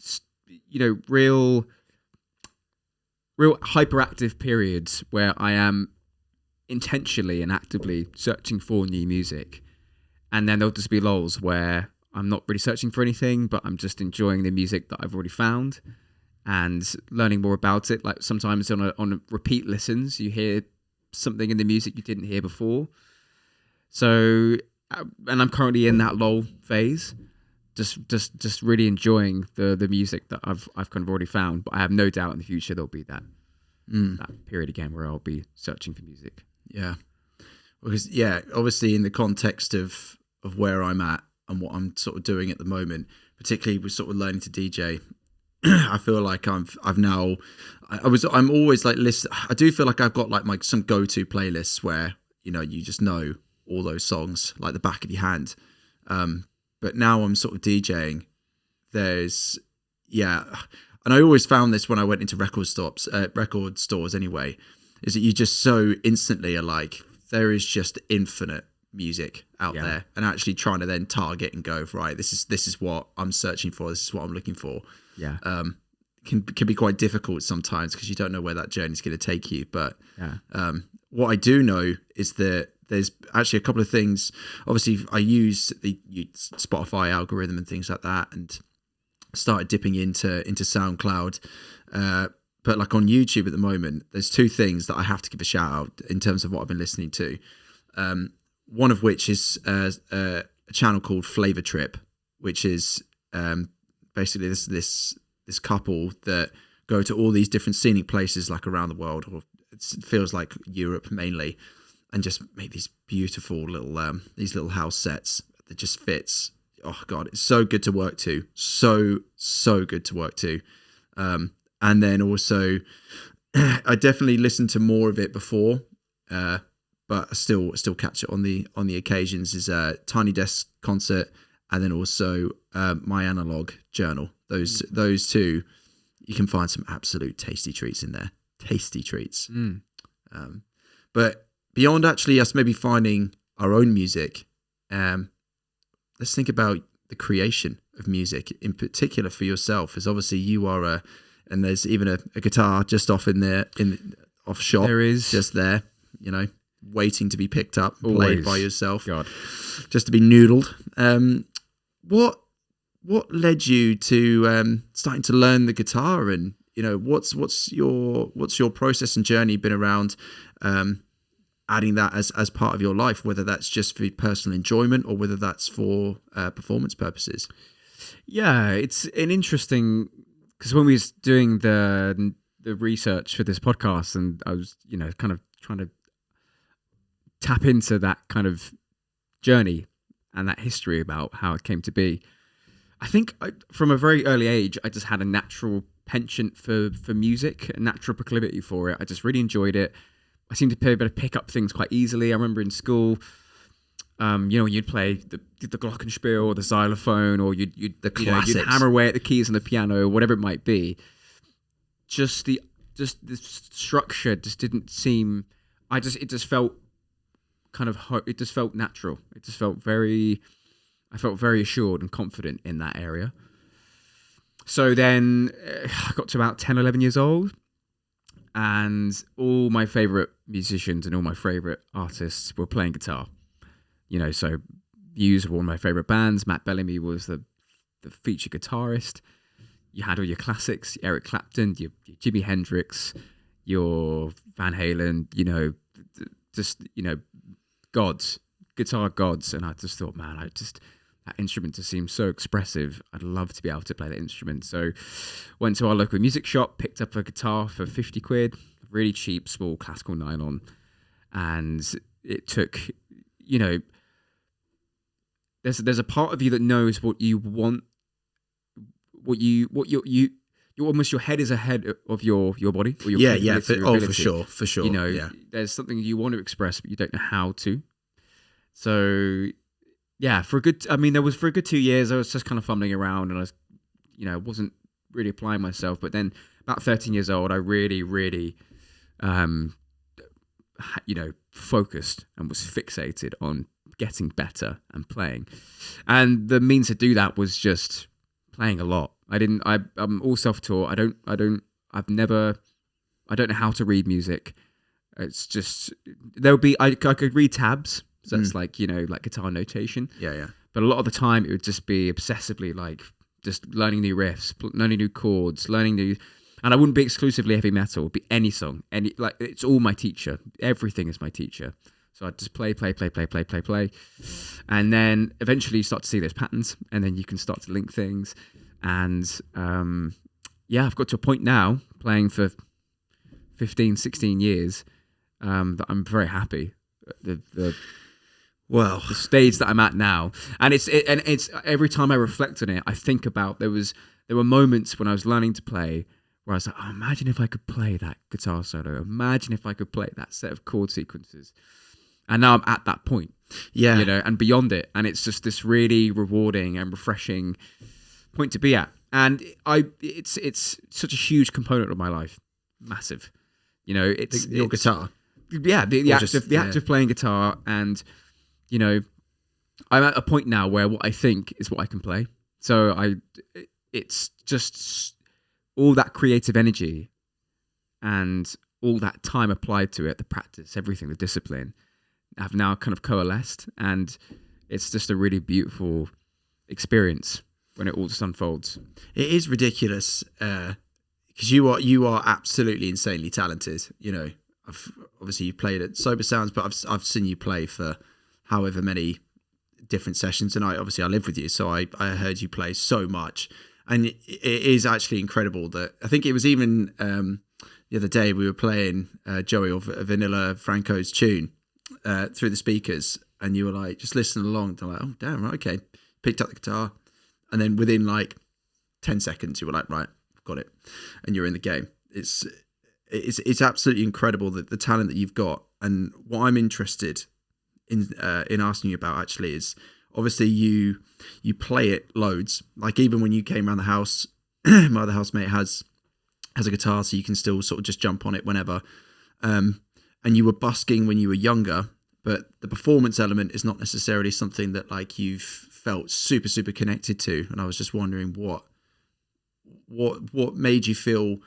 Speaker 1: real hyperactive periods where I am intentionally and actively searching for new music, and then there'll just be lulls where I'm not really searching for anything, but I'm just enjoying the music that I've already found and learning more about it. Like sometimes on repeat listens, you hear something in the music you didn't hear before. So, and I'm currently in that lull phase, just really enjoying the music that I've kind of already found. But I have no doubt in the future there'll be that period again where I'll be searching for music.
Speaker 2: Yeah, because obviously in the context of where I'm at and what I'm sort of doing at the moment, particularly with sort of learning to DJ, I feel like I'm always like I do feel like I've got like some go-to playlists where you just know all those songs like the back of your hand. But now I'm sort of DJing. And I always found this when I went into record stores anyway, is that you just so instantly are like, there is just infinite music out there, and actually trying to then target and go, right, this is what I'm searching for, this is what I'm looking for. Can be quite difficult sometimes because you don't know where that journey is going to take you. But what I do know is that there's actually a couple of things. Obviously, I use the Spotify algorithm and things like that, and started dipping into SoundCloud. But like on YouTube at the moment, there's two things that I have to give a shout out in terms of what I've been listening to. One of which is a channel called Flavor Trip, which is basically this couple that go to all these different scenic places like around the world, or it feels like Europe mainly, and just make these beautiful little house sets that just fits. Oh God, it's so good to work to. So good to work to. And then also, I definitely listened to more of it before, but I still catch it on the occasions. Is a Tiny Desk Concert, and then also My Analog Journal. Those two, you can find some absolute tasty treats in there. Tasty treats. But beyond actually us maybe finding our own music, let's think about the creation of music in particular for yourself. As obviously you are and there's even a guitar just off off shop.
Speaker 1: There is
Speaker 2: just there, waiting to be picked up, played by yourself.
Speaker 1: God,
Speaker 2: just to be noodled. What led you to starting to learn the guitar, and what's your process and journey been around adding that as part of your life, whether that's just for personal enjoyment or whether that's for performance purposes?
Speaker 1: Yeah, it's an interesting, because when we was doing the research for this podcast, and I was kind of trying to tap into that kind of journey and that history about how it came to be. I think from a very early age, I just had a natural penchant for music, a natural proclivity for it. I just really enjoyed it. I seemed to be able to pick up things quite easily. I remember in school, you'd play the glockenspiel or the xylophone, or you'd hammer away at the keys on the piano, or whatever it might be. Just the structure just didn't seem. It just felt kind of. It just felt natural. It just felt very. I felt very assured and confident in that area. So then I got to about 10, 11 years old, and all my favourite musicians and all my favourite artists were playing guitar. So Muse were one of my favourite bands. Matt Bellamy was the featured guitarist. You had all your classics, Eric Clapton, your Jimi Hendrix, your Van Halen, gods, guitar gods. And I just thought, man, that instrument just seems so expressive. I'd love to be able to play that instrument. So went to our local music shop, picked up a guitar for 50 quid, really cheap, small classical nylon. And it took, there's a part of you that knows what you want, you're almost, your head is ahead of your body. Or your for sure. There's something you want to express, but you don't know how to. So yeah, for a good 2 years, I was just kind of fumbling around, and I was, wasn't really applying myself. But then about 13 years old, I really, focused and was fixated on getting better and playing. And the means to do that was just playing a lot. I'm all self-taught. I don't know how to read music. It's just, I could read tabs. So that's like guitar notation.
Speaker 2: Yeah.
Speaker 1: But a lot of the time it would just be obsessively like just learning new riffs, learning new chords, and I wouldn't be exclusively heavy metal. It'd be any song, it's all my teacher. Everything is my teacher. So I'd just play. And then eventually you start to see those patterns, and then you can start to link things. And I've got to a point now playing for 15, 16 years that I'm very happy. The stage that I'm at now, and it's every time I reflect on it, I think about there were moments when I was learning to play where I was like, oh, imagine if I could play that guitar solo. Imagine if I could play that set of chord sequences. And now I'm at that point, and beyond it, and it's just this really rewarding and refreshing point to be at. And it's such a huge component of my life, massive. It's
Speaker 2: your guitar.
Speaker 1: Yeah, the act of playing guitar, and I'm at a point now where what I think is what I can play. So it's just all that creative energy and all that time applied to it, the practice, everything, the discipline, have now kind of coalesced, and it's just a really beautiful experience when it all just unfolds.
Speaker 2: It is ridiculous because you are absolutely insanely talented. Obviously you've played at Sober Sounds, but I've seen you play for however many different sessions, and I live with you, so I heard you play so much, and it is actually incredible that I think it was even the other day we were playing Joey or Vanilla Franco's tune through the speakers, and you were like just listening along. They're like, oh damn, right, okay. Picked up the guitar, and then within like 10 seconds you were like, right, I've got it, and you're in the game. It's absolutely incredible that the talent that you've got. And what I'm interested in asking you about actually is, obviously you play it loads. Like even when you came around the house, my other housemate has a guitar, so you can still sort of just jump on it whenever. And you were busking when you were younger, but the performance element is not necessarily something that like you've felt super, super connected to. And I was just wondering what made you feel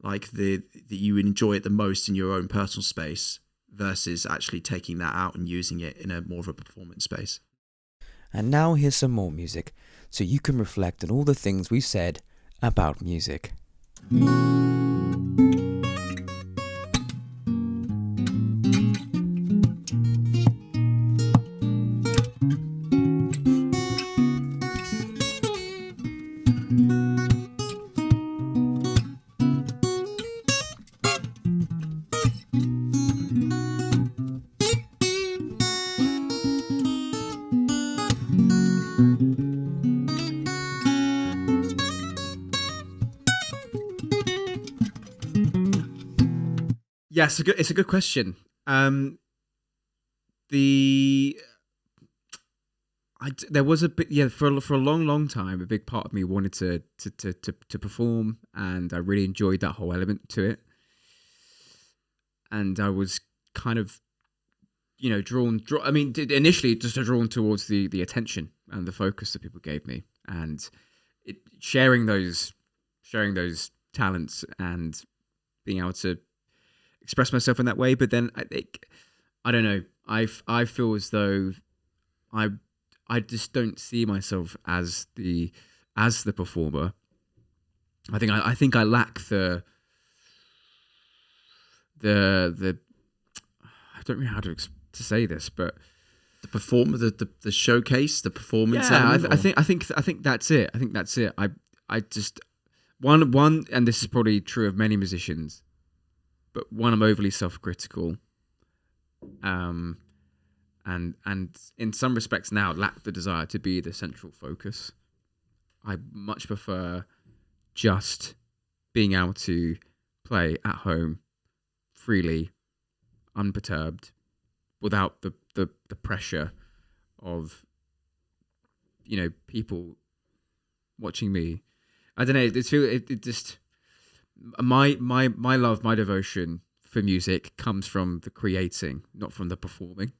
Speaker 2: like that you enjoy it the most in your own personal space versus actually taking that out and using it in a more of a performance space.
Speaker 3: And now here's some more music, so you can reflect on all the things we've said about music.
Speaker 1: Yeah, it's a good question. There was a bit, for a long time, a big part of me wanted to perform, and I really enjoyed that whole element to it. And I was kind of, initially just drawn towards the attention and the focus that people gave me, and sharing those talents and being able to express myself in that way. But then I don't know, I feel as though I just don't see myself as the performer. I think I lack the I don't know how to say this, but
Speaker 2: the performer, the showcase, the performance.
Speaker 1: Yeah, I think that's it. I think that's it. I just one, and this is probably true of many musicians, but one, I'm overly self-critical, and in some respects now lack the desire to be the central focus. I much prefer just being able to play at home freely, unperturbed, without the pressure of people watching me. I don't know. It just my love, my devotion for music comes from the creating, not from the performing.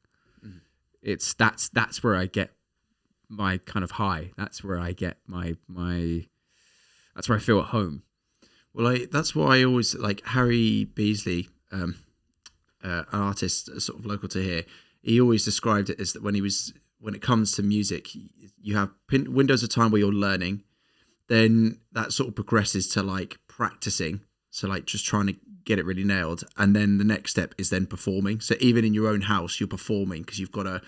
Speaker 1: That's where I get my kind of high. That's where I get my that's where I feel at home.
Speaker 2: Well, that's why I always like Harry Beasley, an artist sort of local to here. He always described it as that when it comes to music, you have windows of time where you're learning, then that sort of progresses to like practicing. So like just trying to get it really nailed. And then the next step is then performing. So even in your own house, you're performing because you've got to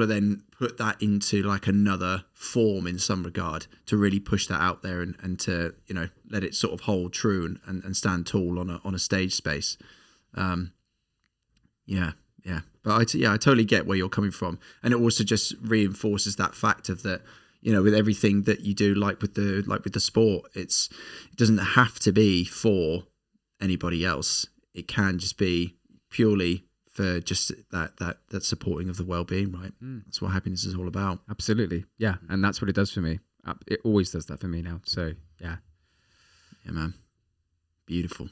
Speaker 2: then put that into like another form in some regard to really push that out there and to, you know, let it sort of hold true and stand tall on a stage space. Yeah. But I totally get where you're coming from. And it also just reinforces that fact of that, you know, with everything that you do, like with the sport, it doesn't have to be for anybody else. It can just be purely for just that supporting of the well-being, right? That's what happiness is all about.
Speaker 1: Absolutely. Yeah. And that's what it does for me. It always does that for me now. So yeah.
Speaker 2: Yeah, man. Beautiful.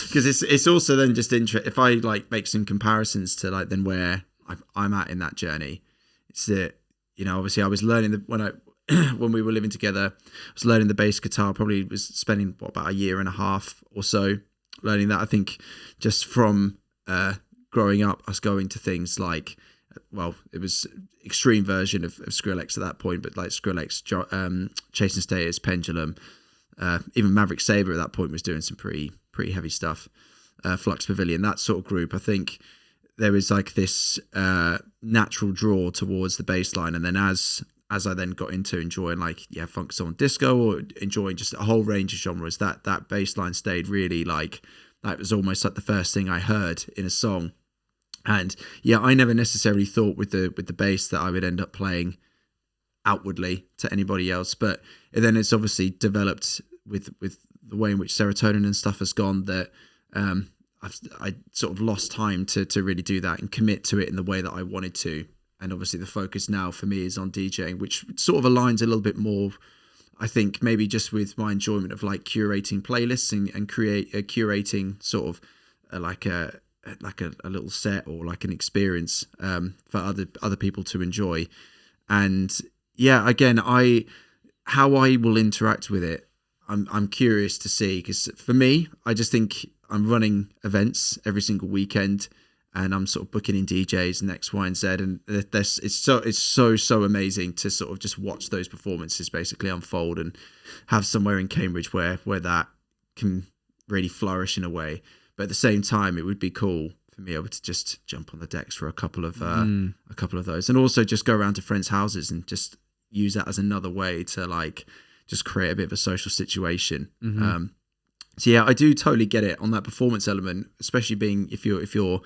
Speaker 2: Because it's also then just interesting if I like make some comparisons to like then where I'm at in that journey. It's that, you know, obviously I was learning when we were living together, I was learning the bass guitar. Probably was spending about a year and a half or so learning that. I think just from growing up, us going to things like, well, it was extreme version of Skrillex at that point, but like Skrillex, Chasing Status, Pendulum. Even Maverick Sabre at that point was doing some pretty heavy stuff. Flux Pavilion, that sort of group. I think there was like this natural draw towards the bass line, and then as I then got into enjoying like funk, soul, and disco, or enjoying just a whole range of genres, that bass line stayed really like that was almost like the first thing I heard in a song. And yeah, I never necessarily thought with the bass that I would end up playing outwardly to anybody else, but then it's obviously developed with the way in which serotonin and stuff has gone that I sort of lost time to really do that and commit to it in the way that I wanted to. And obviously the focus now for me is on DJing, which sort of aligns a little bit more, I think, maybe just with my enjoyment of like curating playlists and curating sort of like a little set or like an experience for other people to enjoy. And yeah, again, how I will interact with it, I'm curious to see, because for me, I just think I'm running events every single weekend, and I'm sort of booking in DJs and X, Y, and Z, and it's so amazing to sort of just watch those performances basically unfold and have somewhere in Cambridge where that can really flourish in a way. But at the same time, it would be cool for me able to just jump on the decks for a couple of those, and also just go around to friends' houses and just use that as another way to like just create a bit of a social situation. So yeah, I do totally get it on that performance element, especially being if you're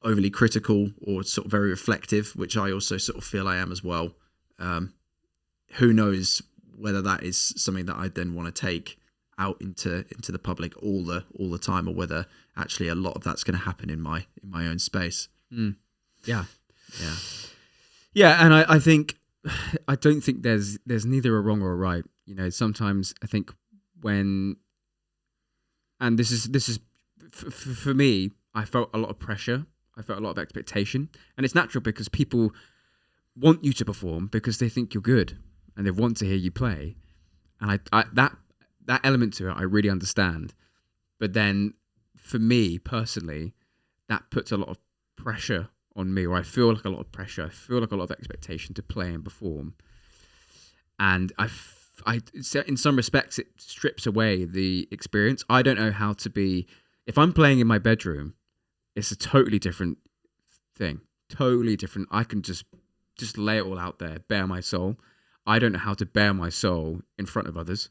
Speaker 2: overly critical or sort of very reflective, which I also sort of feel I am as well. Who knows whether that is something that I then want to take out into the public all the time, or whether actually a lot of that's going to happen in my own space.
Speaker 1: Yeah. And I think I don't think there's neither a wrong or a right. You know, sometimes I think when, and this is for me, I felt a lot of pressure. I felt a lot of expectation, and it's natural because people want you to perform because they think you're good and they want to hear you play. And I that element to it, I really understand. But then for me personally, that puts a lot of pressure on me, or I feel like a lot of pressure. I feel like a lot of expectation to play and perform. And I in some respects, it strips away the experience. I don't know how to be, if I'm playing in my bedroom, it's a totally different thing. Totally different. I can just lay it all out there, bare my soul. I don't know how to bare my soul in front of others.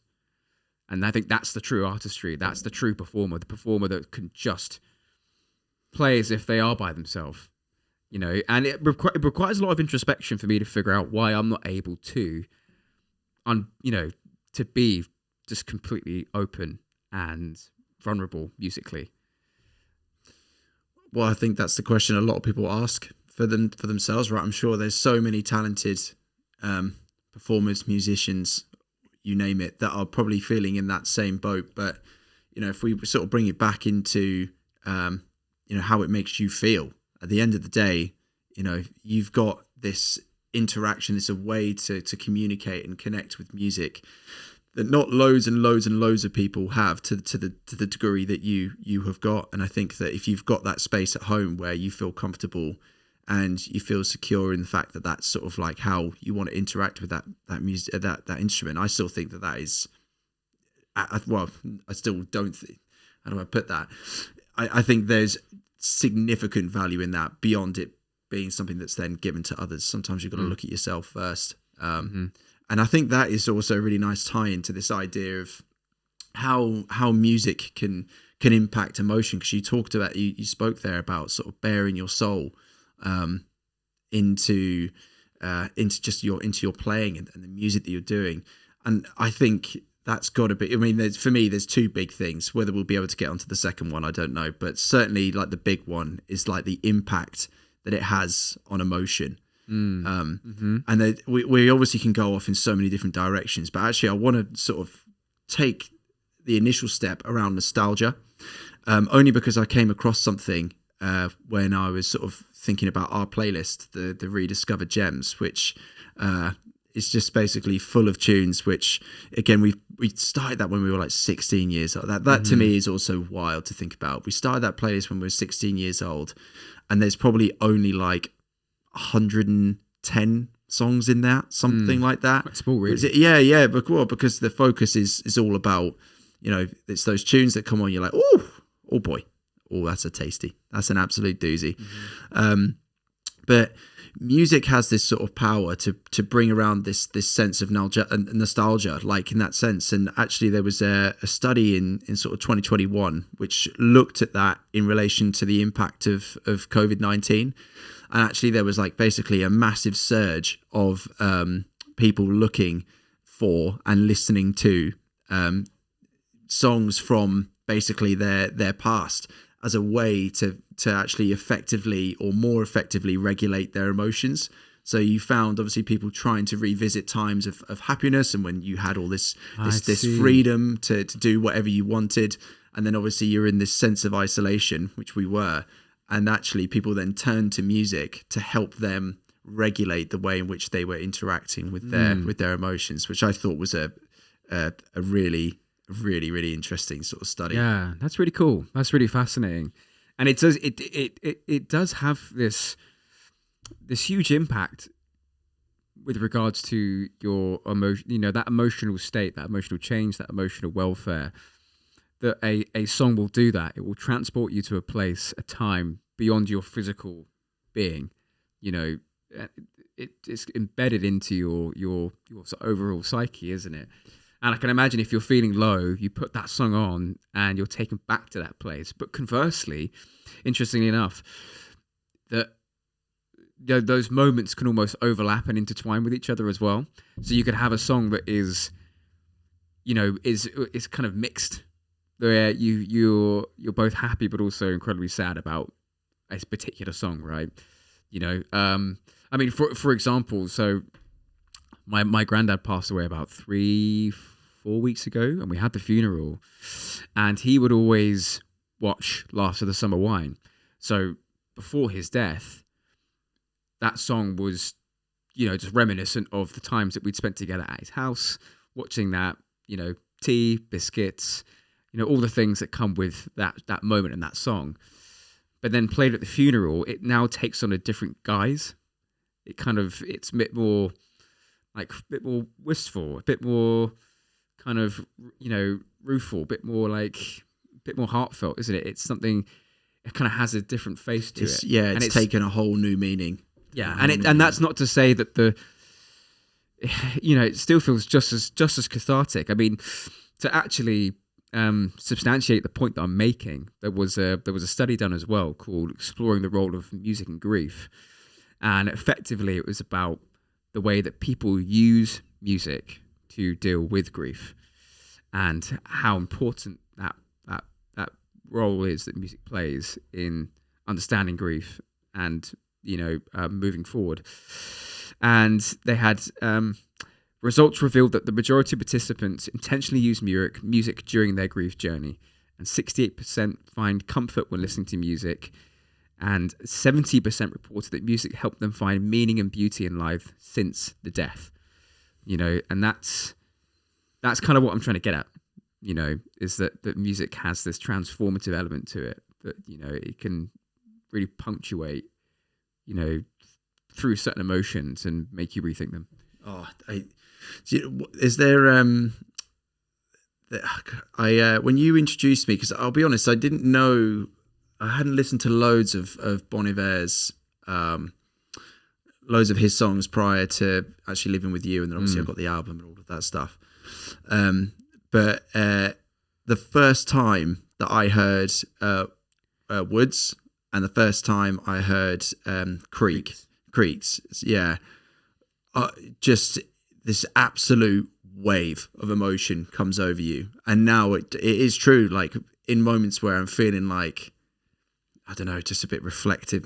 Speaker 1: And I think that's the true artistry. That's the true performer. The performer that can just play as if they are by themselves. You know, and it requires a lot of introspection for me to figure out why I'm not able to, to be just completely open and vulnerable musically.
Speaker 2: Well, I think that's the question a lot of people ask for themselves, right? I'm sure there's so many talented performers, musicians, you name it, that are probably feeling in that same boat. But, if we sort of bring it back into, how it makes you feel at the end of the day, you've got this interaction, it's a way to communicate and connect with music that not loads and loads and loads of people have to the degree that you have got. And I think that if you've got that space at home where you feel comfortable and you feel secure in the fact that that's sort of like how you want to interact with that music, that instrument, I still think that is, I still don't how do I put that? I think there's significant value in that beyond it being something that's then given to others. Sometimes you've got to look at yourself first. And I think that is also a really nice tie into this idea of how music can impact emotion. Because you talked about, you spoke there about sort of bearing your soul into your playing and the music that you're doing. And I think that's got to be, I mean, for me, there's two big things. Whether we'll be able to get onto the second one, I don't know. But certainly like the big one is like the impact that it has on emotion. And we obviously can go off in so many different directions, but actually I want to sort of take the initial step around nostalgia, only because I came across something when I was sort of thinking about our playlist, the Rediscovered Gems, which is just basically full of tunes, which again, we started that when we were like 16 years old. That to me is also wild to think about. We started that playlist when we were 16 years old, and there's probably only like 110 songs in that, something like that.
Speaker 1: Quite small, really.
Speaker 2: Yeah, because the focus is all about, it's those tunes that come on, you're like, oh boy, that's that's an absolute doozy. But music has this sort of power to bring around this sense of nostalgia, like in that sense. And actually there was a study in sort of 2021 which looked at that in relation to the impact of COVID-19. And actually there was like basically a massive surge of people looking for and listening to songs from basically their past as a way to actually effectively or more effectively regulate their emotions. So you found obviously people trying to revisit times of happiness, and when you had all this freedom to do whatever you wanted. And then obviously you're in this sense of isolation, which we were. And actually people then turned to music to help them regulate the way in which they were interacting with their emotions, which I thought was a really, really, really interesting sort of study.
Speaker 1: Yeah, that's really cool. That's really fascinating. And it does have this huge impact with regards to your emotion, that emotional state, that emotional change, that emotional welfare. That a song will do that. It will transport you to a place, a time beyond your physical being. It's embedded into your sort of overall psyche, isn't it? And I can imagine if you're feeling low, you put that song on and you're taken back to that place. But conversely, interestingly enough, that those moments can almost overlap and intertwine with each other as well. So you could have a song that is kind of mixed, where you're both happy but also incredibly sad about a particular song, right? I mean, for example, so my granddad passed away about 3-4 weeks ago, and we had the funeral, and he would always watch Last of the Summer Wine. So before his death, that song was, just reminiscent of the times that we'd spent together at his house, watching that, tea, biscuits, all the things that come with that moment and that song. But then played at the funeral, it now takes on a different guise. It's a bit more wistful, a bit more kind of, rueful, a bit more heartfelt, isn't it? It's something, it kind of has a different face to it.
Speaker 2: Yeah, it's taken a whole new meaning.
Speaker 1: Yeah, and that's not to say that it still feels just as cathartic. I mean, to actually substantiate the point that I'm making, there was a study done as well called Exploring the Role of Music in Grief, and effectively it was about the way that people use music to deal with grief and how important that role is that music plays in understanding grief and moving forward. And they had Results revealed that the majority of participants intentionally use music during their grief journey, and 68% find comfort when listening to music, and 70% reported that music helped them find meaning and beauty in life since the death. And that's kind of what I'm trying to get at, is that music has this transformative element to it, that, it can really punctuate, through certain emotions and make you rethink them.
Speaker 2: Oh, is there when you introduced me, because I'll be honest, I didn't know, I hadn't listened to loads of Bon Iver's, loads of his songs prior to actually living with you, and then obviously I got the album and all of that stuff. But the first time that I heard Woods, and the first time I heard Creeks, yeah, just this absolute wave of emotion comes over you. And now it is true, like in moments where I'm feeling like, I don't know, just a bit reflective,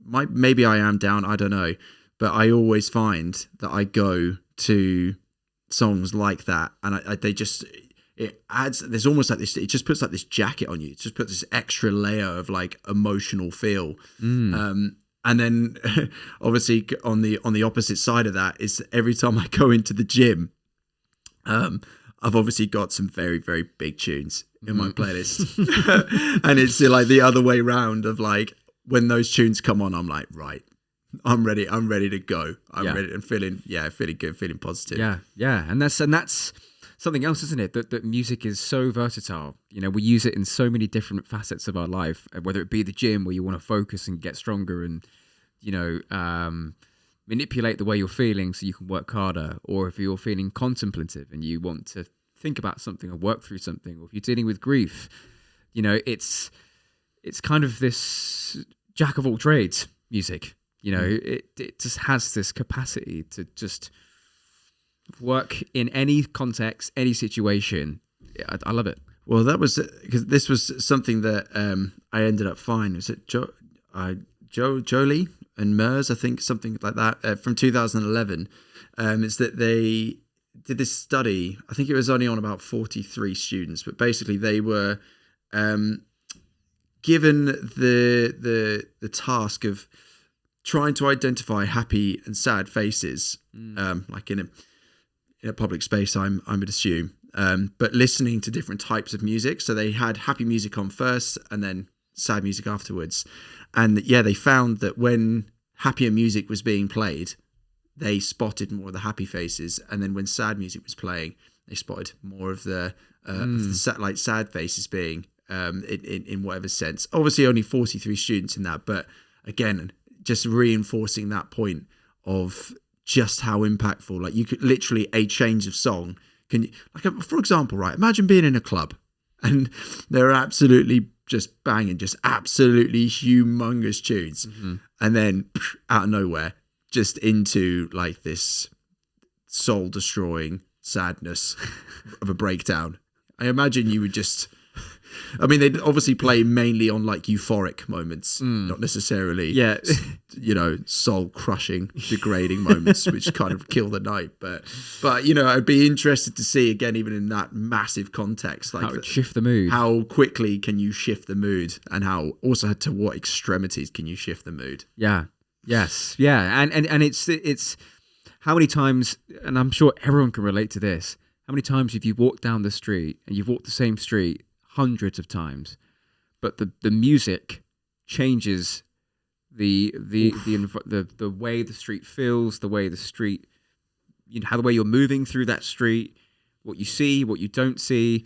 Speaker 2: maybe I am down, I don't know, but I always find that I go to songs like that, and it adds, there's almost like this, it just puts like this jacket on you, it just puts this extra layer of like emotional feel. And then obviously on the opposite side of that is every time I go into the gym, I've obviously got some very, very big tunes in my playlist. And it's like the other way round of like, when those tunes come on, I'm like, right, I'm ready to go. I'm ready. I'm feeling good, feeling positive.
Speaker 1: Yeah. And that's something else, isn't it? That music is so versatile. We use it in so many different facets of our life, whether it be the gym where you want to focus and get stronger and, manipulate the way you're feeling so you can work harder, or if you're feeling contemplative and you want to think about something or work through something, or if you're dealing with grief, it's kind of this jack of all trades music. It just has this capacity to just work in any context, any situation. I love it.
Speaker 2: Well, that was because this was something that I ended up finding. Was it Jolie and Mers, I think, something like that, from 2011. It's that they did this study. I think it was only on about 43 students, but basically they were given the task of trying to identify happy and sad faces, like in a public space, I would assume, but listening to different types of music. So they had happy music on first and then sad music afterwards. And they found that when happier music was being played, they spotted more of the happy faces. And then when sad music was playing, they spotted more of the sad faces being, in whatever sense. Obviously only 43 students in that, but again, just reinforcing that point of just how impactful, like you could literally a change of song can, like, for example, right, imagine being in a club and they're absolutely just banging, just absolutely humongous tunes, and then out of nowhere, just into like this soul destroying sadness of a breakdown. I imagine you would just, I mean, they'd obviously play mainly on like euphoric moments, not necessarily, soul crushing, degrading moments, which kind of kill the night. But I'd be interested to see again, even in that massive context, like
Speaker 1: how it shift the mood.
Speaker 2: How quickly can you shift the mood, and how also to what extremities can you shift the mood?
Speaker 1: Yeah. Yes. Yeah. And it's how many times, and I'm sure everyone can relate to this. How many times have you walked down the street and you've walked the same street hundreds of times, but the music changes the way the street feels, the way the street, how the way you're moving through that street, what you see, what you don't see.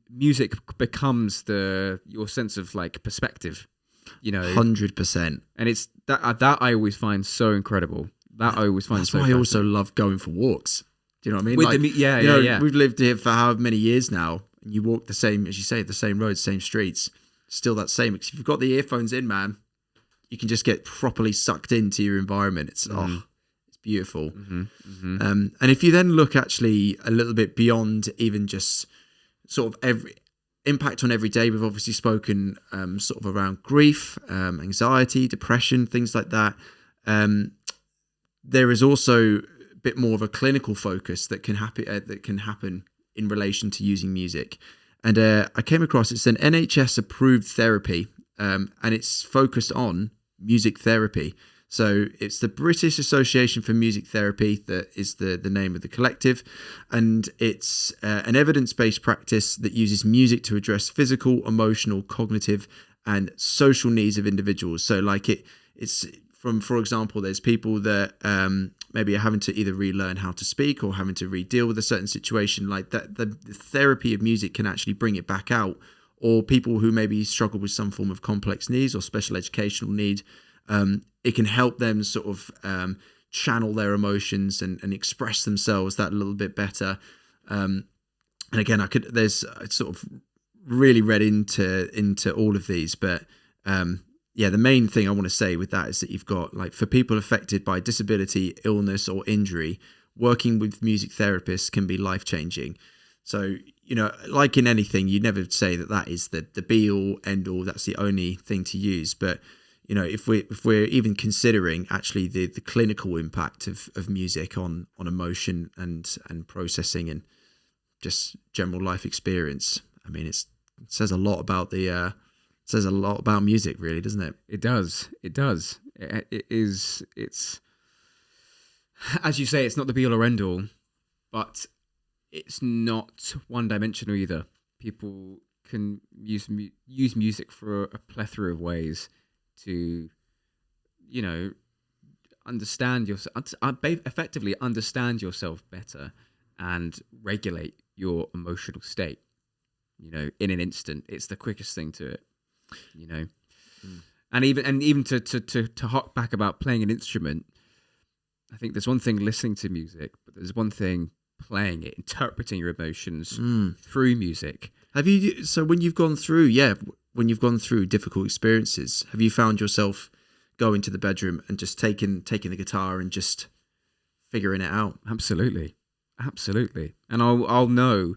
Speaker 1: Music becomes your sense of like perspective,
Speaker 2: 100%.
Speaker 1: And it's that I always find so incredible. That I always find.
Speaker 2: That's
Speaker 1: so
Speaker 2: why I also love going for walks. Do you know what I mean?
Speaker 1: With
Speaker 2: We've lived here for however many years now, and you walk the same, as you say, the same roads, same streets, still that same. Because if you've got the earphones in, man, you can just get properly sucked into your environment. It's it's beautiful. And if you then look actually a little bit beyond even just sort of every impact on every day, we've obviously spoken sort of around grief, anxiety, depression, things like that. there is also a bit more of a clinical focus that can happen in relation to using music. And I came across, it's an NHS approved therapy, and it's focused on music therapy. So it's the British Association for Music Therapy that is the name of the collective, and it's an evidence-based practice that uses music to address physical, emotional, cognitive, and social needs of individuals. So like it's from, for example, there's people that maybe are having to either relearn how to speak or having to deal with a certain situation like that. The therapy of music can actually bring it back out, or people who maybe struggle with some form of complex needs or special educational need. It can help them sort of channel their emotions and express themselves that a little bit better. And again, I sort of really read into all of these, but the main thing I want to say with that is that you've got, like, for people affected by disability, illness, or injury, working with music therapists can be life-changing. So, like in anything, you never say that is the be all end all. That's the only thing to use, but if we're even considering actually the clinical impact of music on emotion and processing and just general life experience, I mean, it says a lot about music, really, doesn't it?
Speaker 1: It does. It's as you say, it's not the be all or end all, but it's not one dimensional either. People can use music for a plethora of ways to, understand yourself, effectively understand yourself better and regulate your emotional state, in an instant. It's the quickest thing to it, And even to hark back about playing an instrument, I think there's one thing listening to music, but there's one thing playing it, interpreting your emotions through music.
Speaker 2: So when you've gone through difficult experiences, have you found yourself going to the bedroom and just taking the guitar and just figuring it out?
Speaker 1: Absolutely. And I'll know,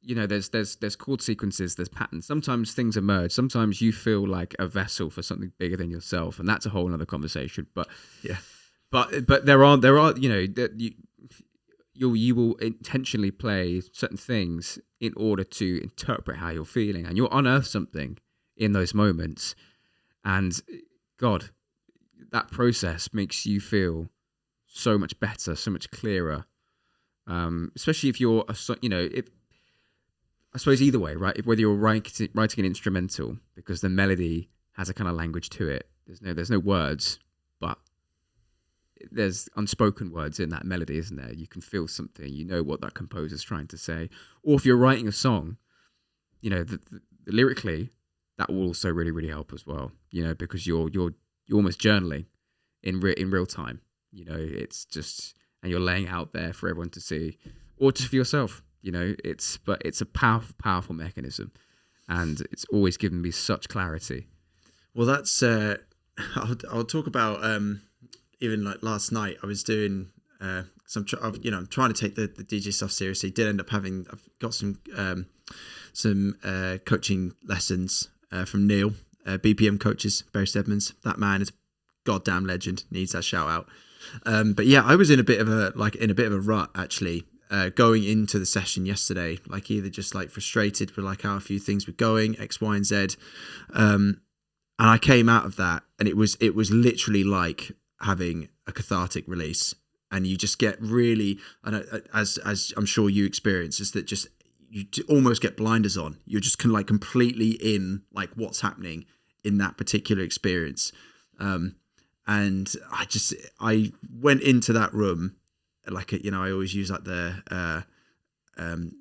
Speaker 1: there's chord sequences, there's patterns. Sometimes things emerge. Sometimes you feel like a vessel for something bigger than yourself, and that's a whole other conversation. But
Speaker 2: yeah,
Speaker 1: but there are you will intentionally play certain things in order to interpret how you're feeling, and you'll unearth something in those moments. And God, that process makes you feel so much better, so much clearer. Especially if you're, I suppose either way, right? Whether you're writing an instrumental, because the melody has a kind of language to it. There's no words, but there's unspoken words in that melody, isn't there? You can feel something, what that composer's trying to say. Or if you're writing a song, the lyrically, that will also really, really help as well, because you're almost journaling in real time, it's just, and you're laying out there for everyone to see, or just for yourself, it's a powerful mechanism, and it's always given me such clarity.
Speaker 2: Well, that's, I'll talk about, even like last night, I was doing, I'm trying to take the DJ stuff seriously. Did end up I've got some coaching lessons from Neil, BPM coaches, Barry Steadmans. That man is a goddamn legend. Needs that shout out. But yeah, I was in a bit of a rut actually, going into the session yesterday. Like either just like frustrated with like how a few things were going, X, Y, and Z, and I came out of that, and it was literally like having a cathartic release, and you just get really, and as I'm sure you experience, is that just you almost get blinders on. You're just kind of like completely in like what's happening in that particular experience, and I went into that room like I always use like the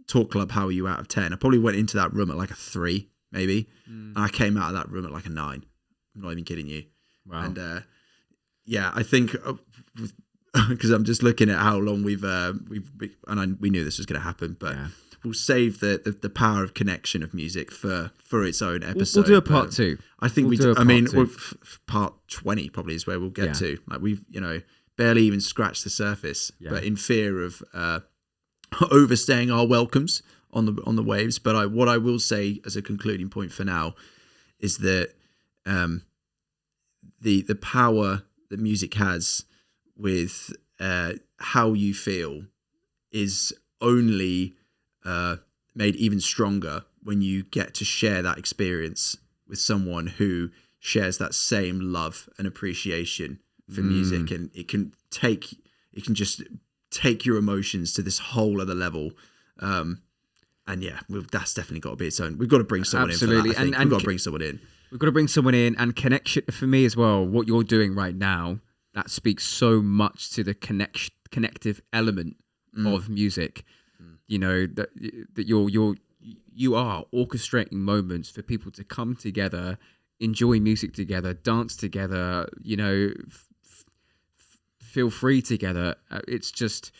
Speaker 2: talk club, how are you out of 10? I probably went into that room at like a 3 maybe, and I came out of that room at like a 9. I'm not even kidding you.
Speaker 1: Wow.
Speaker 2: And yeah, I think because I'm just looking at how long we knew this was going to happen, but yeah, we'll save the power of connection of music for its own episode.
Speaker 1: We'll do a part 2.
Speaker 2: I think part 20 probably is where we'll get to. Like we've barely even scratched the surface, but in fear of overstaying our welcomes on the waves. But what I will say as a concluding point for now is that the power that music has with how you feel is only made even stronger when you get to share that experience with someone who shares that same love and appreciation for music, and it can just take your emotions to this whole other level. And yeah, that's definitely got to be its own. We've got to bring someone in for that, I think. We've got to bring someone in.
Speaker 1: We've got to bring someone in, and connection for me as well. What you're doing right now, that speaks so much to the connective element of music. You know, that you are orchestrating moments for people to come together, enjoy music together, dance together, you know, feel free together. It's just,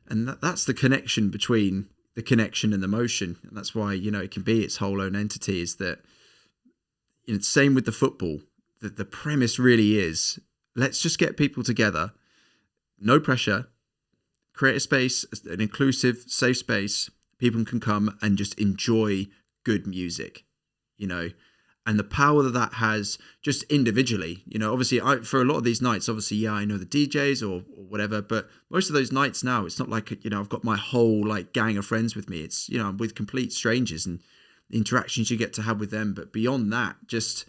Speaker 2: and that's the connection between the connection and the motion, and that's why, you know, it can be its whole own entity. Is that, you know, same with the football. The premise really is, let's just get people together, no pressure, create a space, an inclusive, safe space. People can come and just enjoy good music, you know, and the power that has just individually, you know, obviously for a lot of these nights, obviously, yeah, I know the DJs or whatever, but most of those nights now, it's not like, you know, I've got my whole like gang of friends with me. It's, you know, I'm with complete strangers and the interactions you get to have with them. But beyond that, just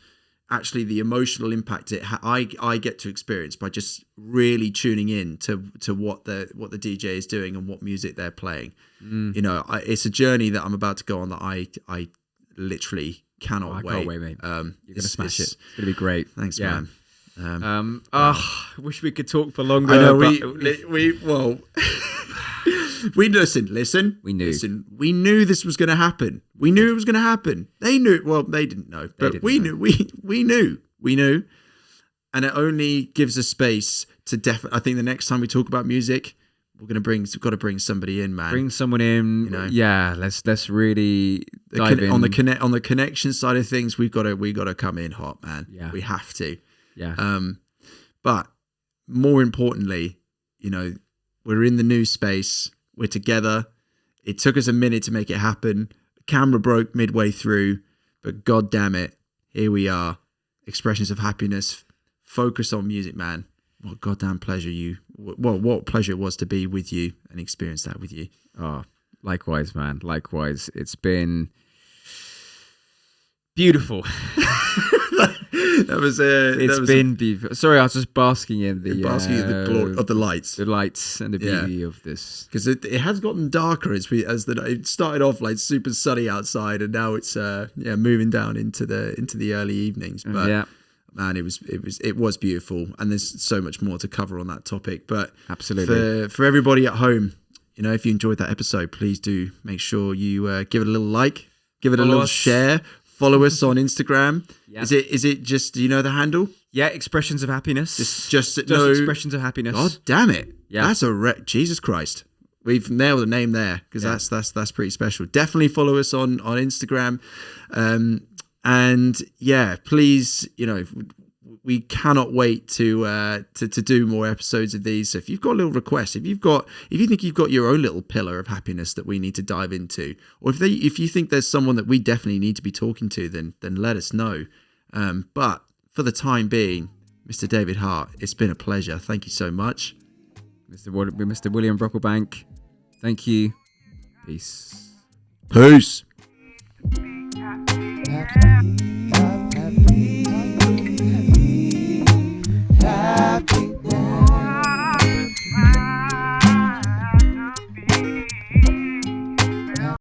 Speaker 2: actually the emotional impact I get to experience by just really tuning in to what the DJ is doing and what music they're playing. You know, it's a journey that I'm about to go on that I literally cannot wait.
Speaker 1: Can't wait, mate. You're gonna smash it. It's gonna be great.
Speaker 2: Thanks, man.
Speaker 1: I wish we could talk for longer.
Speaker 2: I know we listen. We knew this was going to happen. We knew it was going to happen. They knew. Well, they didn't know, but we knew. We knew. And it only gives us space to I think the next time we talk about music, we've got to bring somebody in, man.
Speaker 1: Bring someone in. You know? Yeah. Let's really dive in
Speaker 2: on the connection side of things. We got to come in hot, man. Yeah. We have to.
Speaker 1: Yeah.
Speaker 2: But more importantly, you know, we're in the new space. We're together. It took us a minute to make it happen. The camera broke midway through, but God damn it, here we are. Expressions of happiness. Focus on music, man. What goddamn pleasure what pleasure it was to be with you and experience that with you.
Speaker 1: Oh, likewise, man. Likewise. It's been beautiful. It's been beautiful. Sorry, I was just basking in the
Speaker 2: glory of the lights,
Speaker 1: and the beauty of this.
Speaker 2: Because it has gotten darker it started off like super sunny outside, and now it's moving down into the early evenings. But man, it was beautiful, and there's so much more to cover on that topic. But
Speaker 1: absolutely,
Speaker 2: for everybody at home, you know, if you enjoyed that episode, please do make sure you give it a little like, give it a little share. Follow us on Instagram. Yep. Is it just, do you know the handle?
Speaker 1: Yeah, Expressions of Happiness.
Speaker 2: Just
Speaker 1: Expressions of Happiness.
Speaker 2: God damn it. Yeah. That's Jesus Christ. We've nailed the name there, because that's pretty special. Definitely follow us on Instagram. And yeah, please, you know, we cannot wait to do more episodes of these. So if you've got a little request, if you think you've got your own little pillar of happiness that we need to dive into, or if you think there's someone that we definitely need to be talking to, then let us know. But for the time being, Mr. David Hart, it's been a pleasure. Thank you so much.
Speaker 1: Mr. William Brocklebank, thank you. Peace.
Speaker 2: Peace.